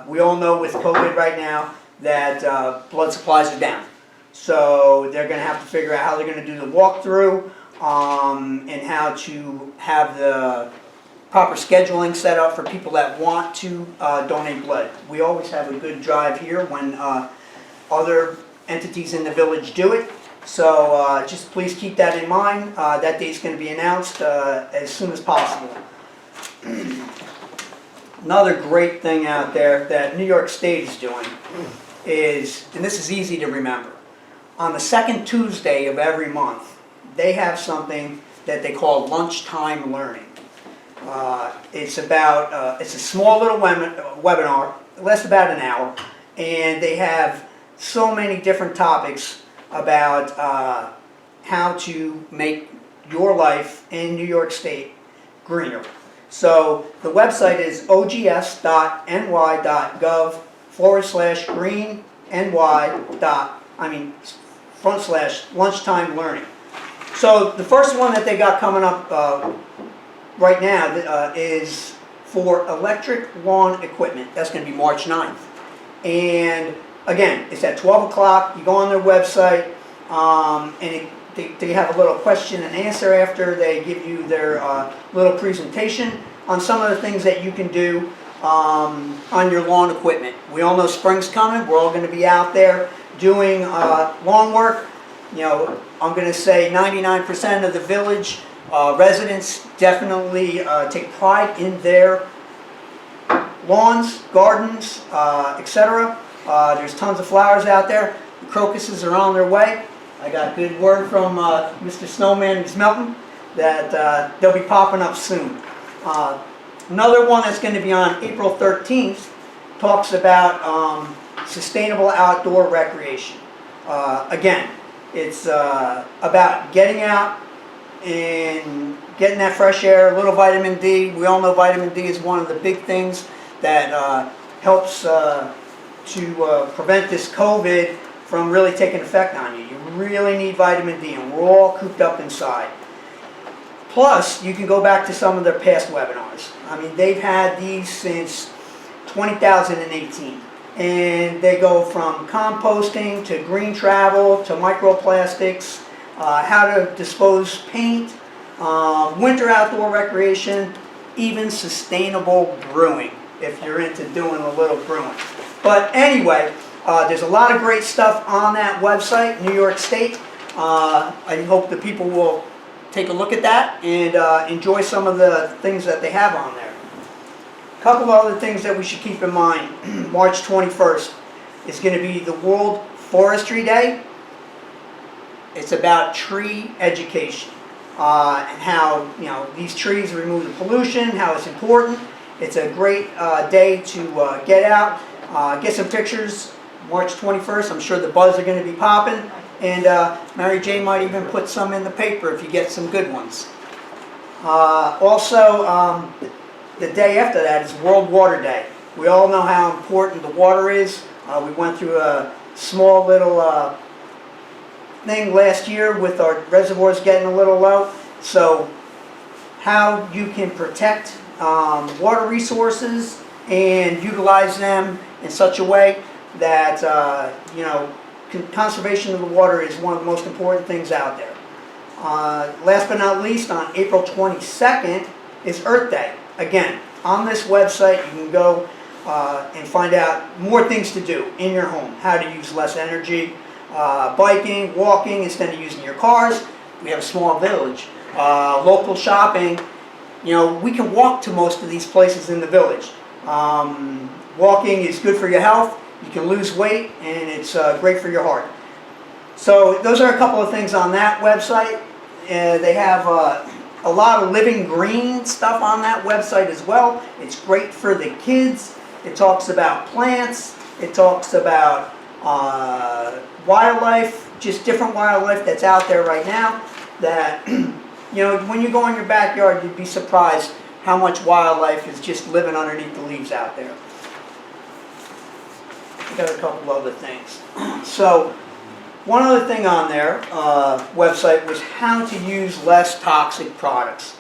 We all know with COVID right now that blood supplies are down. So they're going to have to figure out how they're going to do the walkthrough and how to have the proper scheduling set up for people that want to donate blood. We always have a good drive here when other entities in the village do it. So just please keep that in mind. That date's going to be announced as soon as possible. Another great thing out there that New York State is doing is, and this is easy to remember, on the second Tuesday of every month, they have something that they call lunchtime learning. It's about, it's a small little webinar, it lasts about an hour, and they have so many different topics about how to make your life in New York State greener. So the website is ogs.ny.gov/green/lunchtime learning. So the first one that they got coming up right now is for electric lawn equipment. That's going to be March 9th. And again, it's at 12 o'clock. You go on their website, and they have a little question and answer after. They give you their little presentation on some of the things that you can do on your lawn equipment. We all know spring's coming. We're all going to be out there doing lawn work. You know, I'm going to say 99% of the village residents definitely take pride in their lawns, gardens, etc. There's tons of flowers out there. The crocuses are on their way. I got good word from Mr. Snowman and Melton that they'll be popping up soon. Another one that's going to be on April 13th talks about sustainable outdoor recreation. Again, it's about getting out and getting that fresh air, a little vitamin D. We all know vitamin D is one of the big things that helps to prevent this COVID from really taking effect on you. You really need vitamin D, and we're all cooped up inside. Plus, you can go back to some of their past webinars. I mean, they've had these since 2018. And they go from composting to green travel to microplastics, how to dispose paint, winter outdoor recreation, even sustainable brewing, if you're into doing a little brewing. But anyway, there's a lot of great stuff on that website, New York State. I hope the people will take a look at that and enjoy some of the things that they have on there. A couple of other things that we should keep in mind. March 21st is going to be the World Forestry Day. It's about tree education and how, you know, these trees remove the pollution, how it's important. It's a great day to get out, get some pictures. March 21st, I'm sure the buzz are going to be popping, and Mary Jane might even put some in the paper if you get some good ones. Also, the day after that is World Water Day. We all know how important the water is. We went through a small little thing last year with our reservoirs getting a little low. So how you can protect water resources and utilize them in such a way that, you know, conservation of the water is one of the most important things out there. Last but not least, on April 22nd is Earth Day. Again, on this website you can go and find out more things to do in your home. How to use less energy, biking, walking instead of using your cars. We have a small village. Local shopping. You know, we can walk to most of these places in the village. Walking is good for your health. You can lose weight, and it's great for your heart. So those are a couple of things on that website. They have a lot of living green stuff on that website as well. It's great for the kids. It talks about plants. It talks about wildlife, just different wildlife that's out there right now that, you know, when you go in your backyard, you'd be surprised how much wildlife is just living underneath the leaves out there. I got a couple other things. So, one other thing on their website was how to use less toxic products.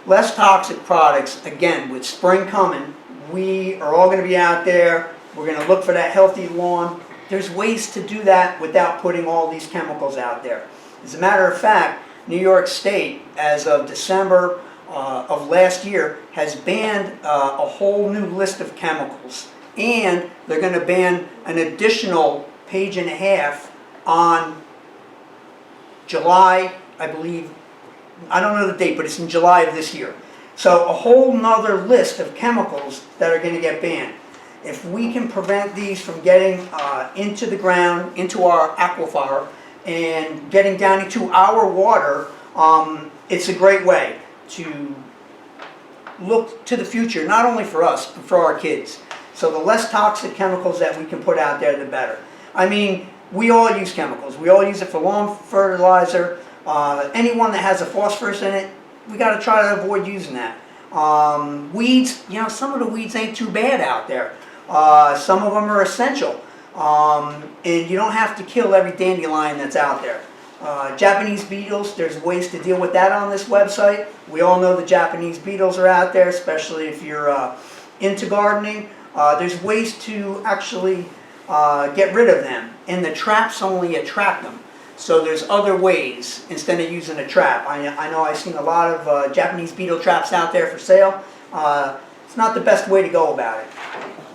Less toxic products, again, with spring coming, we are all going to be out there. We're going to look for that healthy lawn. There's ways to do that without putting all these chemicals out there. As a matter of fact, New York State, as of December of last year, has banned a whole new list of chemicals. And they're going to ban an additional page and a half on July, I believe. I don't know the date, but it's in July of this year. So a whole nother list of chemicals that are going to get banned. If we can prevent these from getting into the ground, into our aquifer, and getting down into our water, it's a great way to look to the future, not only for us, but for our kids. So the less toxic chemicals that we can put out there, the better. I mean, we all use chemicals. We all use it for lawn fertilizer. Anyone that has a phosphorus in it, we got to try to avoid using that. Weeds, you know, some of the weeds ain't too bad out there. Some of them are essential. And you don't have to kill every dandelion that's out there. Japanese beetles, there's ways to deal with that on this website. We all know the Japanese beetles are out there, especially if you're into gardening. There's ways to actually get rid of them, and the traps only attract them. So there's other ways instead of using a trap. I know I've seen a lot of Japanese beetle traps out there for sale. It's not the best way to go about it.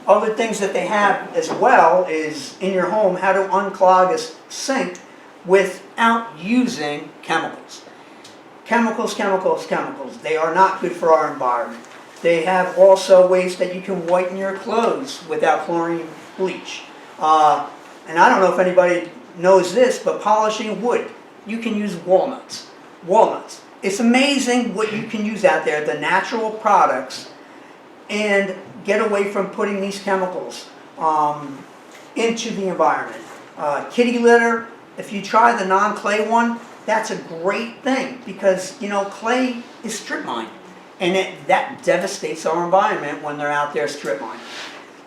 Other things that they have as well is in your home how to unclog a sink without using chemicals. Chemicals, chemicals, chemicals. They are not good for our environment. They have also ways that you can whiten your clothes without chlorine bleach. And I don't know if anybody knows this, but polishing wood, you can use walnuts. Walnuts. It's amazing what you can use out there, the natural products, and get away from putting these chemicals into the environment. Kitty litter, if you try the non-clay one, that's a great thing because, you know, clay is strip mined, and that devastates our environment when they're out there strip mining.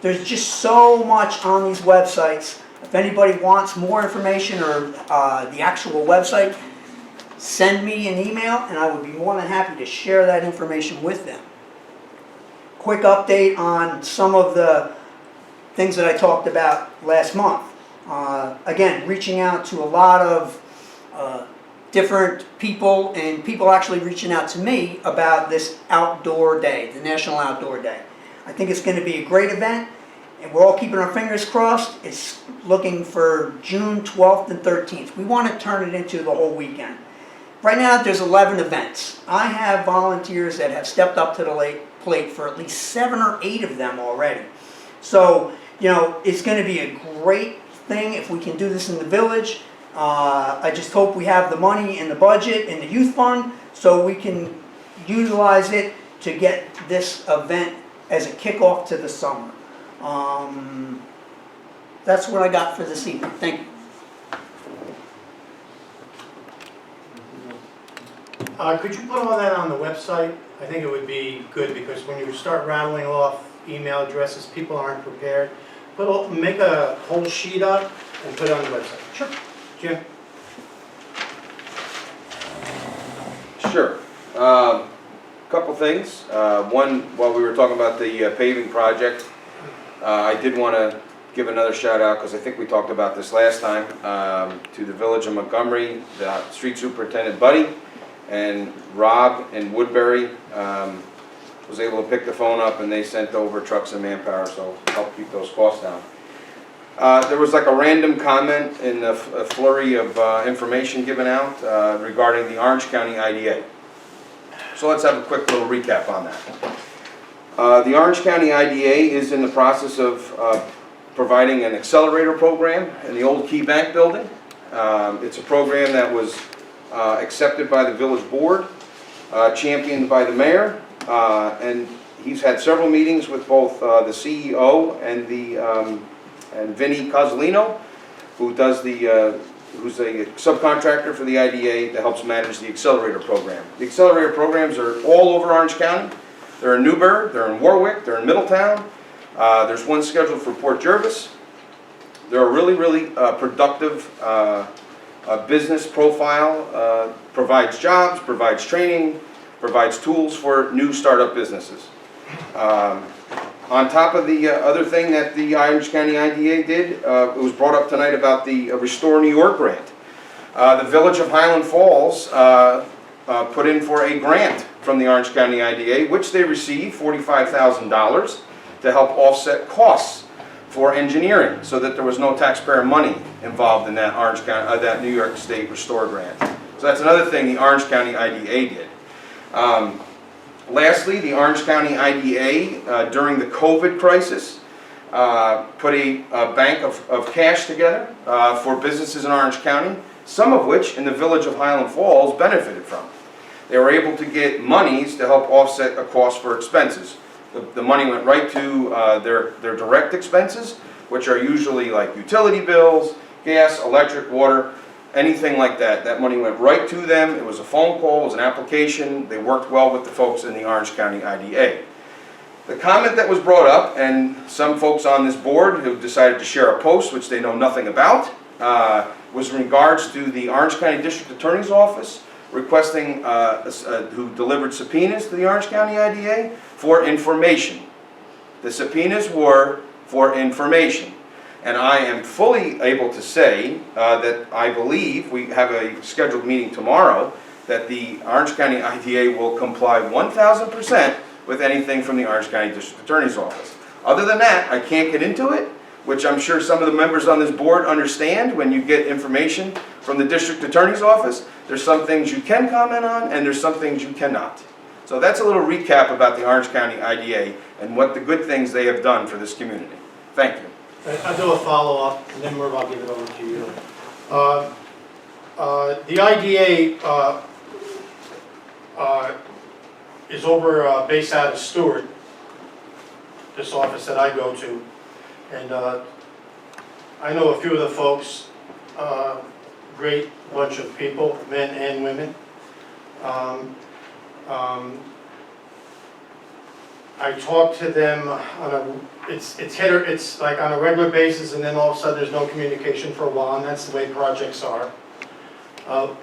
There's just so much on these websites. If anybody wants more information or the actual website, send me an email and I would be more than happy to share that information with them. Quick update on some of the things that I talked about last month. Again, reaching out to a lot of different people, and people actually reaching out to me about this outdoor day, the National Outdoor Day. I think it's going to be a great event, and we're all keeping our fingers crossed. It's looking for June 12th and 13th. We want to turn it into the whole weekend. Right now, there's 11 events. I have volunteers that have stepped up to the plate for at least 7 or 8 of them already. So, you know, it's going to be a great thing if we can do this in the village. I just hope we have the money in the budget in the youth fund so we can utilize it to get this event as a kickoff to the summer. That's what I got for this evening. Thank you. Could you put all that on the website? I think it would be good because when you start rattling off email addresses, people aren't prepared. Make a whole sheet up and put it on the website. Sure. Jim? Sure. Couple things. One, while we were talking about the paving project, I did want to give another shout out, because I think we talked about this last time, to the Village of Montgomery, the Street Superintendent Buddy, and Rob in Woodbury was able to pick the phone up, and they sent over trucks and manpower, so help keep those costs down. There was like a random comment in a flurry of information given out regarding the Orange County IDA. So let's have a quick little recap on that. The Orange County IDA is in the process of providing an accelerator program in the old Key Bank building. It's a program that was accepted by the village board, championed by the mayor, and he's had several meetings with both the CEO and Vinny Cozzolino, who does who's a subcontractor for the IDA that helps manage the accelerator program. The accelerator programs are all over Orange County. They're in Newburgh, they're in Warwick, they're in Middletown. There's one scheduled for Port Jervis. They're a really, really productive business profile, provides jobs, provides training, provides tools for new startup businesses. On top of the other thing that the Orange County IDA did, it was brought up tonight about the Restore New York grant. The Village of Highland Falls put in for a grant from the Orange County IDA, which they received $45,000 to help offset costs for engineering, so that there was no taxpayer money involved in that that New York State Restore grant. So that's another thing the Orange County IDA did. Lastly, the Orange County IDA, during the COVID crisis, put a bank of cash together for businesses in Orange County, some of which in the village of Highland Falls benefited from. They were able to get monies to help offset a cost for expenses. The money went right to their direct expenses, which are usually like utility bills, gas, electric, water, anything like that. That money went right to them. It was a phone call, it was an application. They worked well with the folks in the Orange County IDA. The comment that was brought up, and some folks on this board who decided to share a post which they know nothing about, was in regards to the Orange County District Attorney's Office requesting, who delivered subpoenas to the Orange County IDA for information. The subpoenas were for information. And I am fully able to say that I believe, we have a scheduled meeting tomorrow, that the Orange County IDA will comply 1,000% with anything from the Orange County District Attorney's Office. Other than that, I can't get into it, which I'm sure some of the members on this board understand. When you get information from the District Attorney's Office, there's some things you can comment on and there's some things you cannot. So that's a little recap about the Orange County IDA and what the good things they have done for this community. Thank you. I'll do a follow-up, and then Merv, I'll give it over to you. The IDA is over, based out of Stewart, this office that I go to. And I know a few of the folks, great bunch of people, men and women. I talk to them on a, it's like on a regular basis, and then all of a sudden there's no communication for a while, and that's the way projects are.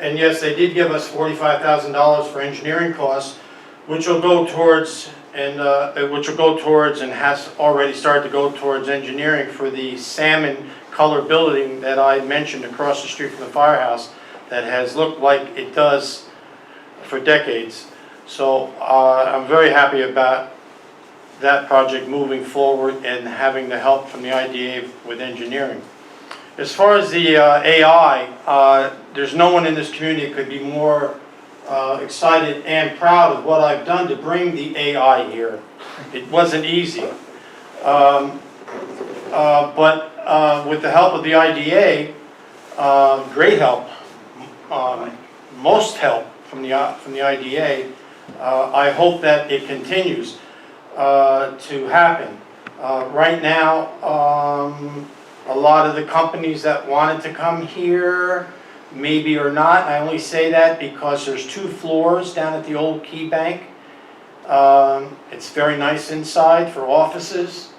And yes, they did give us $45,000 for engineering costs, which will go towards, and has already started to go towards engineering for the salmon color building that I mentioned across the street from the firehouse that has looked like it does for decades. So I'm very happy about that project moving forward and having the help from the IDA with engineering. As far as the AI, there's no one in this community that could be more excited and proud of what I've done to bring the AI here. It wasn't easy. But with the help of the IDA, great help, most help from the IDA, I hope that it continues to happen. Right now, a lot of the companies that wanted to come here, maybe or not, I only say that because there's 2 floors down at the old Key Bank. It's very nice inside for offices.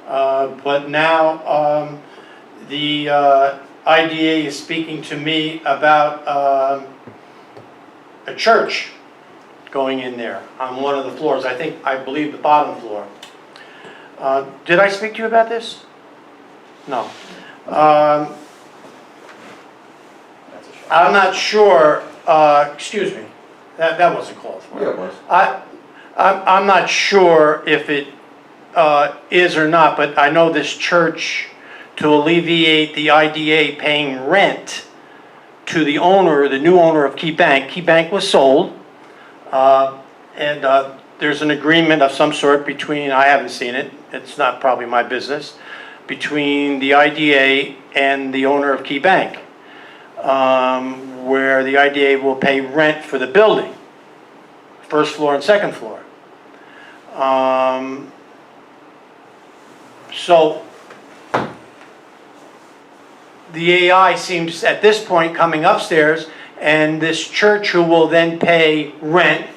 But now the IDA is speaking to me about a church going in there on one of the floors. I believe the bottom floor. Did I speak to you about this? No. I'm not sure, excuse me, that wasn't called for. Yeah, it was. I'm not sure if it is or not, but I know this church, to alleviate the IDA paying rent to the owner, the new owner of Key Bank was sold, and there's an agreement of some sort between, I haven't seen it, it's not probably my business, between the IDA and the owner of Key Bank, where the IDA will pay rent for the building, first floor and second floor. So the AI seems at this point coming upstairs, and this church who will then pay rent.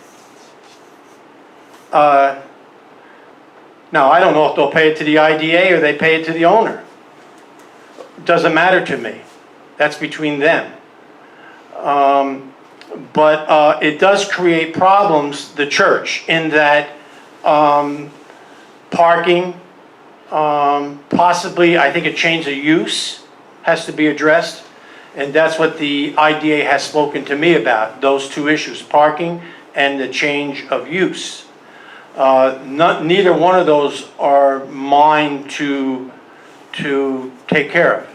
Now, I don't know if they'll pay it to the IDA or they pay it to the owner. Doesn't matter to me. That's between them. But it does create problems, the church, in that parking, possibly, I think a change of use has to be addressed. And that's what the IDA has spoken to me about, those 2 issues, parking and the change of use. Neither one of those are mine to take care of.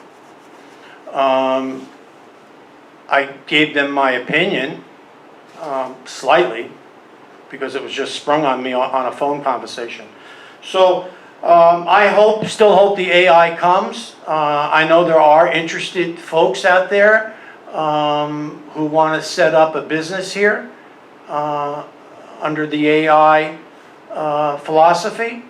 I gave them my opinion, slightly, because it was just sprung on me on a phone conversation. So I still hope the AI comes. I know there are interested folks out there. who want to set up a business here under the AI philosophy.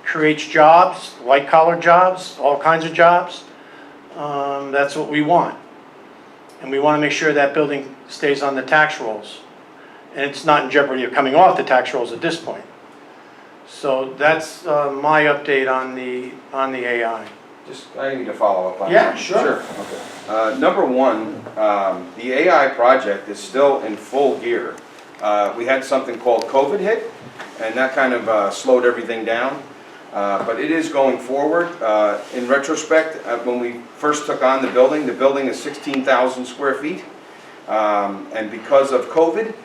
Creates jobs, white-collar jobs, all kinds of jobs. That's what we want. And we want to make sure that building stays on the tax rolls. And it's not in jeopardy of coming off the tax rolls at this point. So that's my update on the AI. I need to follow up on that. Yeah, sure. Okay. Number one, the AI project is still in full gear. We had something called COVID hit, and that kind of slowed everything down. But it is going forward. In retrospect, when we first took on the building is 16,000 square feet. And because of COVID,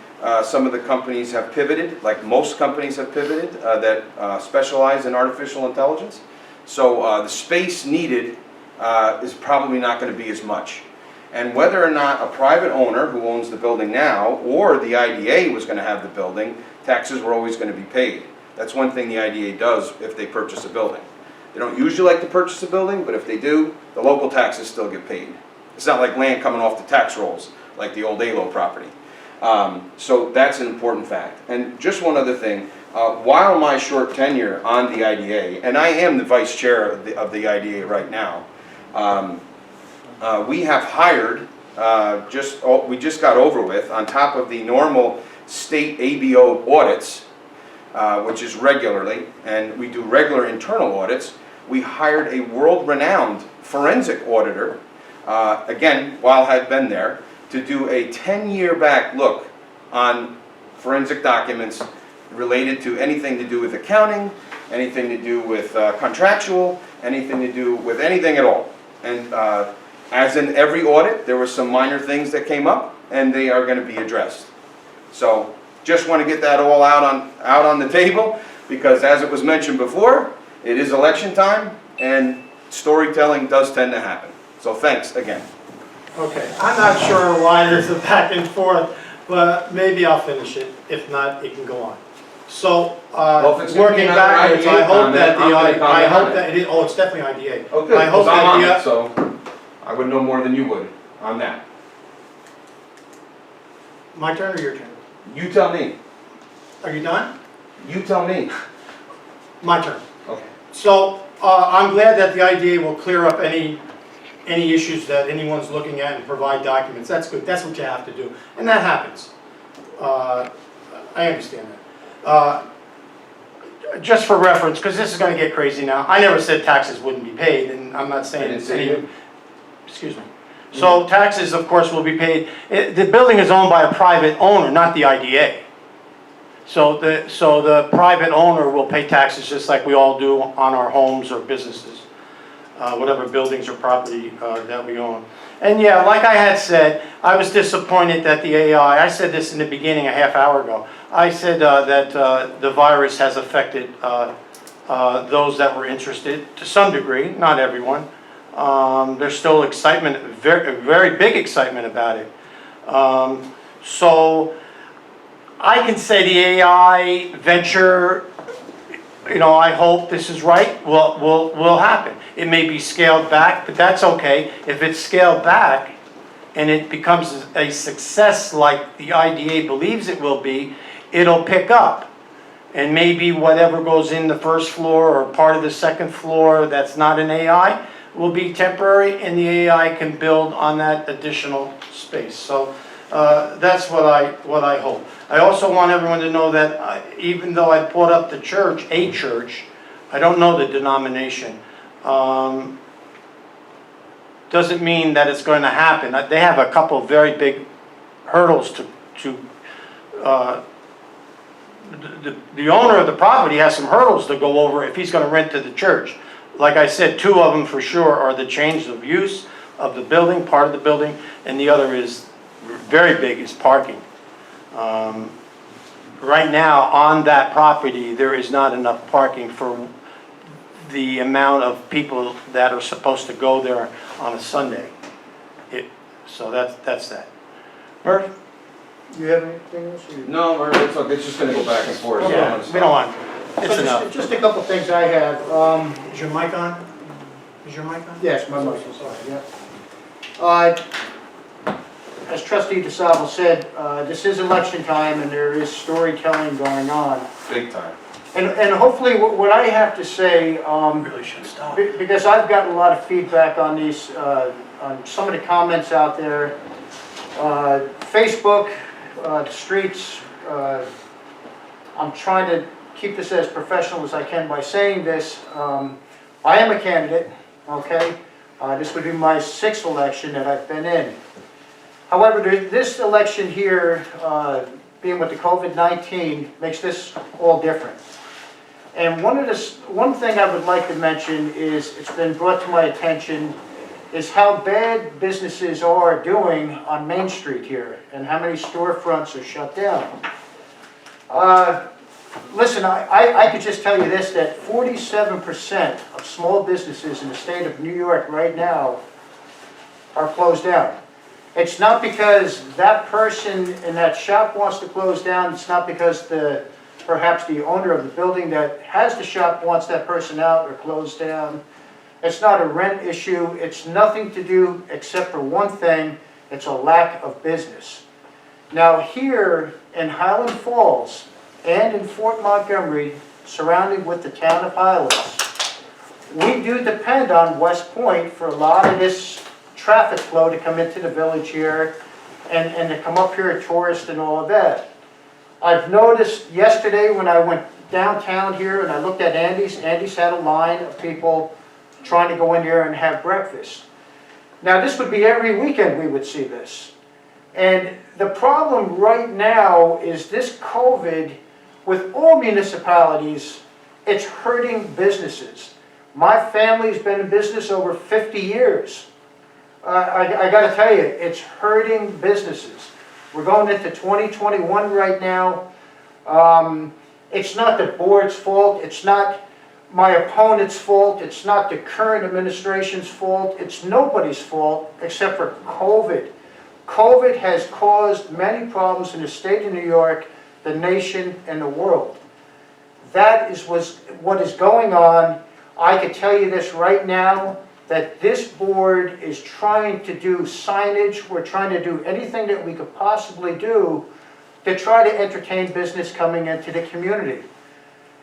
some of the companies have pivoted, like most companies have pivoted that specialize in artificial intelligence. So the space needed is probably not going to be as much. And whether or not a private owner who owns the building now or the IDA was going to have the building, taxes were always going to be paid. That's one thing the IDA does if they purchase a building. They don't usually like to purchase a building, but if they do, the local taxes still get paid. It's not like land coming off the tax rolls, like the old ALO property. So that's an important fact. And just one other thing, while my short tenure on the IDA, and I am the vice chair of the IDA right now, we have hired, we just got over with, on top of the normal state ABO audits, which is regularly, and we do regular internal audits, we hired a world-renowned forensic auditor, again, while I've been there, to do a 10-year back look on forensic documents related to anything to do with accounting, anything to do with contractual, anything to do with anything at all. And as in every audit, there were some minor things that came up, and they are going to be addressed. So just want to get that all out on the table, because as it was mentioned before, it is election time, and storytelling does tend to happen. So thanks again. Okay, I'm not sure why there's a back and forth, but maybe I'll finish it. If not, it can go on. So, Well, if it's gonna be working another backwards, IDA I hope that comment, I'm gonna I comment hope on that it is, oh, it's definitely IDA. Oh, good, I hope because I'm on that it, so I would know more than you would on that. My turn or your turn? You tell me. Are you done? You tell me. My turn. Okay. So, I'm glad that the IDA will clear up any issues that anyone's looking at and provide documents. That's good, that's what you have to do, and that happens. I understand that. Just for reference, because this is going to get crazy now, I never said taxes wouldn't be paid, and I'm not saying it's any... Excuse me. So taxes, of course, will be paid. The building is owned by a private owner, not the IDA. So the private owner will pay taxes just like we all do on our homes or businesses, whatever buildings or property that we own. And yeah, like I had said, I was disappointed that the AI, I said this in the beginning a half hour ago, I said that the virus has affected those that were interested to some degree, not everyone. There's still excitement, very big excitement about it. So I can say the AI venture, you know, I hope this is right, will happen. It may be scaled back, but that's okay. If it's scaled back and it becomes a success like the IDA believes it will be, it'll pick up. And maybe whatever goes in the first floor or part of the second floor that's not an AI will be temporary, and the AI can build on that additional space. So that's what I hope. I also want everyone to know that even though I brought up the church, a church, I don't know the denomination, doesn't mean that it's going to happen. They have a couple of very big hurdles the owner of the property has some hurdles to go over if he's going to rent to the church. Like I said, two of them for sure are the change of use of the building, part of the building, and the other is very big, is parking. Right now on that property there is not enough parking for the amount of people that are supposed to go there on a Sunday. So that's that. Murph? You have anything else? No, it's okay. It's just going to go back and forth. Yeah, we don't want, it's So enough. just a couple things I have. Is your mic on? Is your mic on? Yes, my mic's on, yeah. As trustee DeSalvo said, this is election time and there is storytelling going on. Big time. And hopefully what I have to say, Really should stop. because I've gotten a lot of feedback on these, on some of the comments out there. Facebook, the streets, I'm trying to keep this as professional as I can by saying this. I am a candidate, okay? This would be my 6th election that I've been in. However, this election here, being with the COVID-19, makes this all different. And one thing I would like to mention is, it's been brought to my attention, is how bad businesses are doing on Main Street here, and how many storefronts are shut down. Listen, I could just tell you this, that 47% of small businesses in the state of New York right now are closed down. It's not because that person in that shop wants to close down, it's not because perhaps the owner of the building that has the shop wants that person out or closed down. It's not a rent issue, it's nothing to do except for one thing, it's a lack of business. Now here in Highland Falls and in Fort Montgomery, surrounded with the town of Highlands, we do depend on West Point for a lot of this traffic flow to come into the village here and to come up here, tourists and all of that. I've noticed yesterday when I went downtown here and I looked at Andy's had a line of people trying to go in there and have breakfast. Now this would be every weekend we would see this. And the problem right now is this COVID, with all municipalities, it's hurting businesses. My family's been in business over 50 years. I gotta tell you, it's hurting businesses. We're going into 2021 right now. It's not the board's fault, it's not my opponent's fault, it's not the current administration's fault, it's nobody's fault except for COVID. COVID has caused many problems in the state of New York, the nation, and the world. That is what is going on. I can tell you this right now, that this board is trying to do signage, we're trying to do anything that we could possibly do to try to entertain business coming into the community.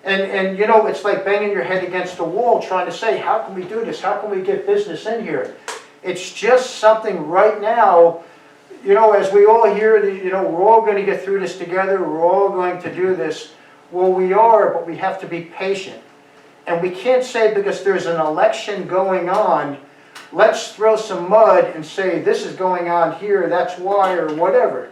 And you know, it's like banging your head against the wall trying to say, how can we do this? How can we get business in here? It's just something right now, you know, as we all hear, you know, we're all going to get through this together, we're all going to do this. Well, we are, but we have to be patient. And we can't say because there's an election going on, let's throw some mud and say this is going on here, that's why, or whatever.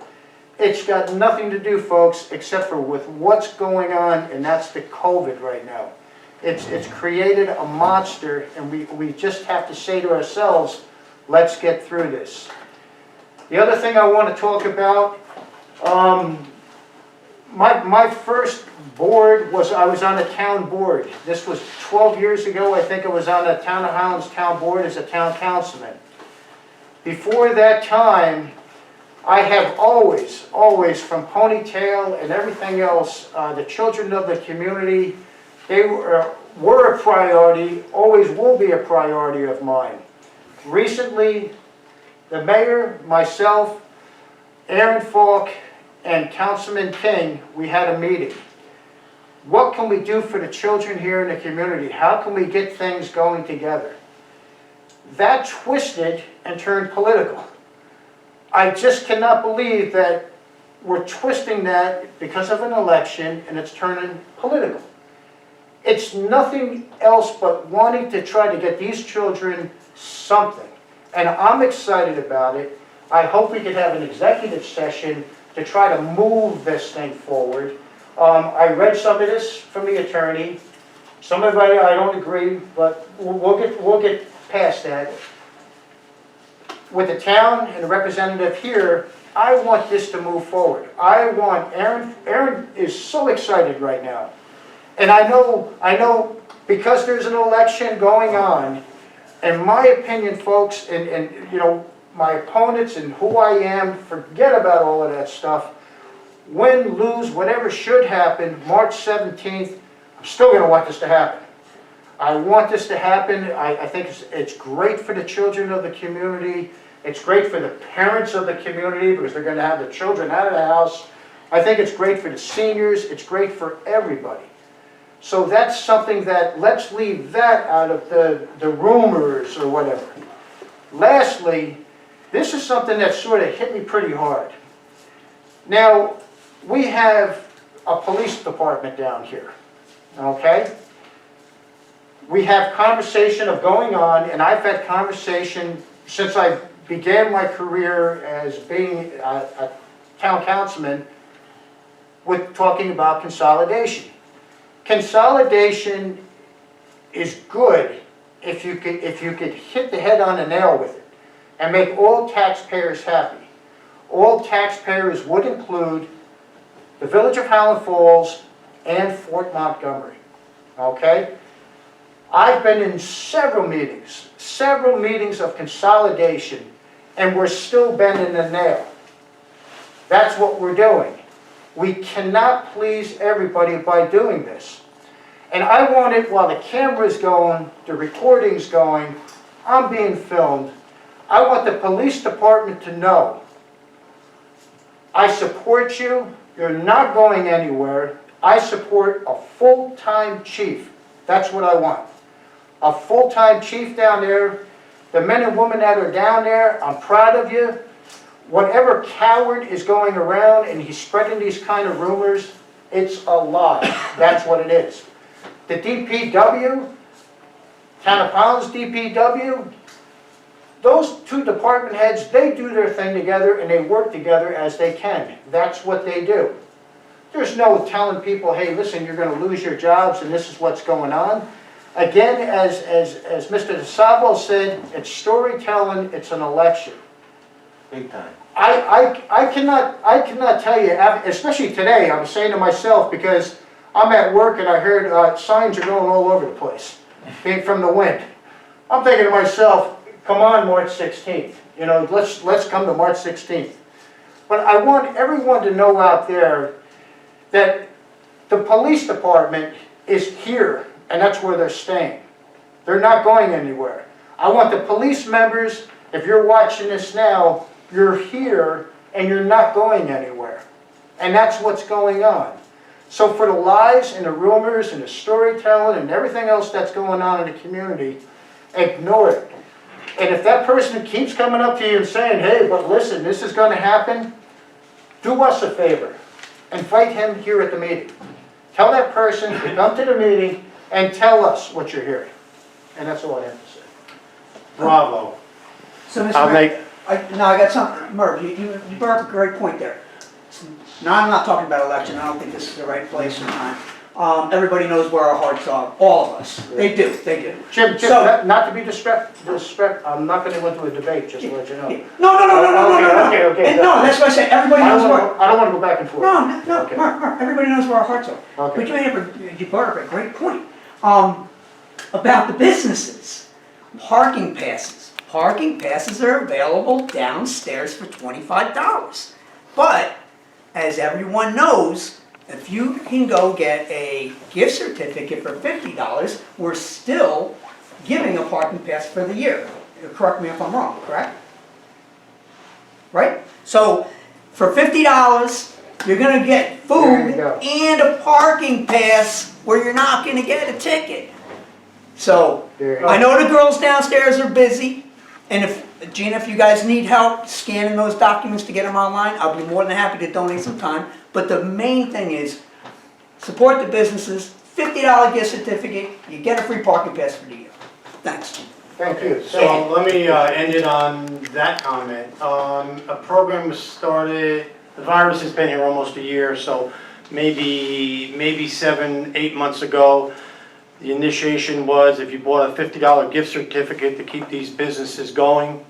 It's got nothing to do, folks, except for with what's going on, and that's the COVID right now. It's created a monster, and we just have to say to ourselves, let's get through this. The other thing I want to talk about, my first board was, I was on a town board. This was 12 years ago, I think I was on the Town of Highlands Town Board as a town councilman. Before that time, I have always, from Ponytail and everything else, the children of the community, they were a priority, always will be a priority of mine. Recently, the mayor, myself, Aaron Falk, and Councilman King, we had a meeting. What can we do for the children here in the community? How can we get things going together? That twisted and turned political. I just cannot believe that we're twisting that because of an election and it's turning political. It's nothing else but wanting to try to get these children something. And I'm excited about it. I hope we could have an executive session to try to move this thing forward. I read some of this from the attorney. Some of it I don't agree, but we'll get past that. With the town and the representative here, I want this to move forward. I want Aaron is so excited right now. And I know because there's an election going on, in my opinion, folks, and you know, my opponents and who I am, forget about all of that stuff. Win, lose, whatever should happen, March 17th, I'm still going to want this to happen. I want this to happen. I think it's great for the children of the community. It's great for the parents of the community because they're gonna have the children out of the house. I think it's great for the seniors, it's great for everybody. So that's something that, let's leave that out of the rumors or whatever. Lastly, this is something that sort of hit me pretty hard. Now, we have a police department down here, okay? We have conversation of going on, and I've had conversation since I began my career as being a town councilman with talking about consolidation. Consolidation is good if you could hit the head on the nail with it and make all taxpayers happy. All taxpayers would include the village of Highland Falls and Fort Montgomery, okay? I've been in several meetings of consolidation, and we're still bending the nail. That's what we're doing. We cannot please everybody by doing this. And I want it while the camera's going, the recording's going, I'm being filmed. I want the police department to know, I support you, you're not going anywhere. I support a full-time chief. That's what I want. A full-time chief down there. The men and women that are down there, I'm proud of you. Whatever coward is going around and he's spreading these kind of rumors, it's a lie. That's what it is. The DPW, Town of Collins DPW, those two department heads, they do their thing together and they work together as they can. That's what they do. There's no telling people, hey, listen, you're going to lose your jobs and this is what's going on. Again, as Mr. DeSalvo said, it's storytelling, it's an election. Big time. I cannot tell you, especially today, I'm saying to myself, because I'm at work and I heard signs are going all over the place, being from the wind. I'm thinking to myself, come on, March 16th. You know, let's come to March 16th. But I want everyone to know out there that the police department is here, and that's where they're staying. They're not going anywhere. I want the police members, if you're watching this now, you're here and you're not going anywhere. And that's what's going on. So for the lies and the rumors and the storytelling and everything else that's going on in the community, ignore it. And if that person keeps coming up to you and saying, hey, but listen, this is going to happen, do us a favor. Invite him here at the meeting. Tell that person to come to the meeting and tell us what you're hearing. And that's all I have to say. Bravo. So, Mr. I'll Mayor, make, no, I got something, Merv, you brought up a great point there. No, I'm not talking about election, I don't think this is the right place or time. Everybody knows where our hearts are, all of us. They do. Jim, So- not to be disrespectful, I'm not going to go into a debate, just to let you know. No. Okay. And no, that's what I said, everybody knows where. I don't want to go back and forth. No, Okay. Mark, everybody knows where our hearts are. Okay. But you brought up a great point, about the businesses. Parking passes. Parking passes are available downstairs for $25. But, as everyone knows, if you can go get a gift certificate for $50, we're still giving a parking pass for the year. Correct me if I'm wrong, correct? Right? So, for $50, you're gonna get There you food go. and a parking pass where you're not gonna get a ticket. So, There you go. I know the girls downstairs are busy, and if, Gina, if you guys need help scanning those documents to get them online, I'll be more than happy to donate some time. But the main thing is, support the businesses, $50 gift certificate, you get a free parking pass for the year. Thanks. Thank you. so let me end it on that comment. A program was started, the virus has been here almost a year, so maybe 7-8 months ago. The initiation was if you bought a $50 gift certificate to keep these businesses going.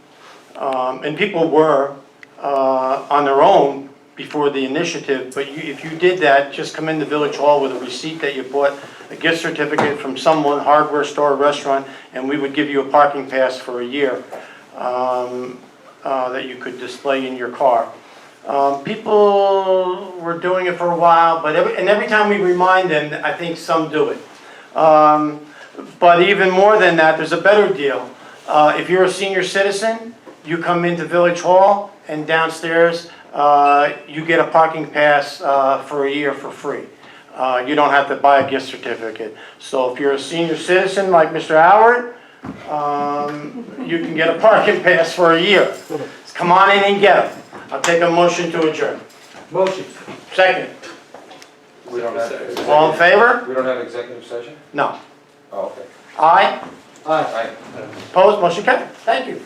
And people were on their own before the initiative, but if you did that, just come into Village Hall with a receipt that you bought a gift certificate from someone, hardware store, restaurant, and we would give you a parking pass for a year that you could display in your car. People were doing it for a while, but every time we remind them, I think some do it. But even more than that, there's a better deal. If you're a senior citizen you come into Village Hall, and downstairs, you get a parking pass for a year for free. You don't have to buy a gift certificate. So if you're a senior citizen like Mr. Howard, you can get a parking pass for a year. Come on in and get them. I'll take a motion to adjourn. Motion. Second. We don't have. All in favor? We don't have executive session? No. Oh, okay. Aye? Aye. Aye. Opposed? Motion carried. Thank you.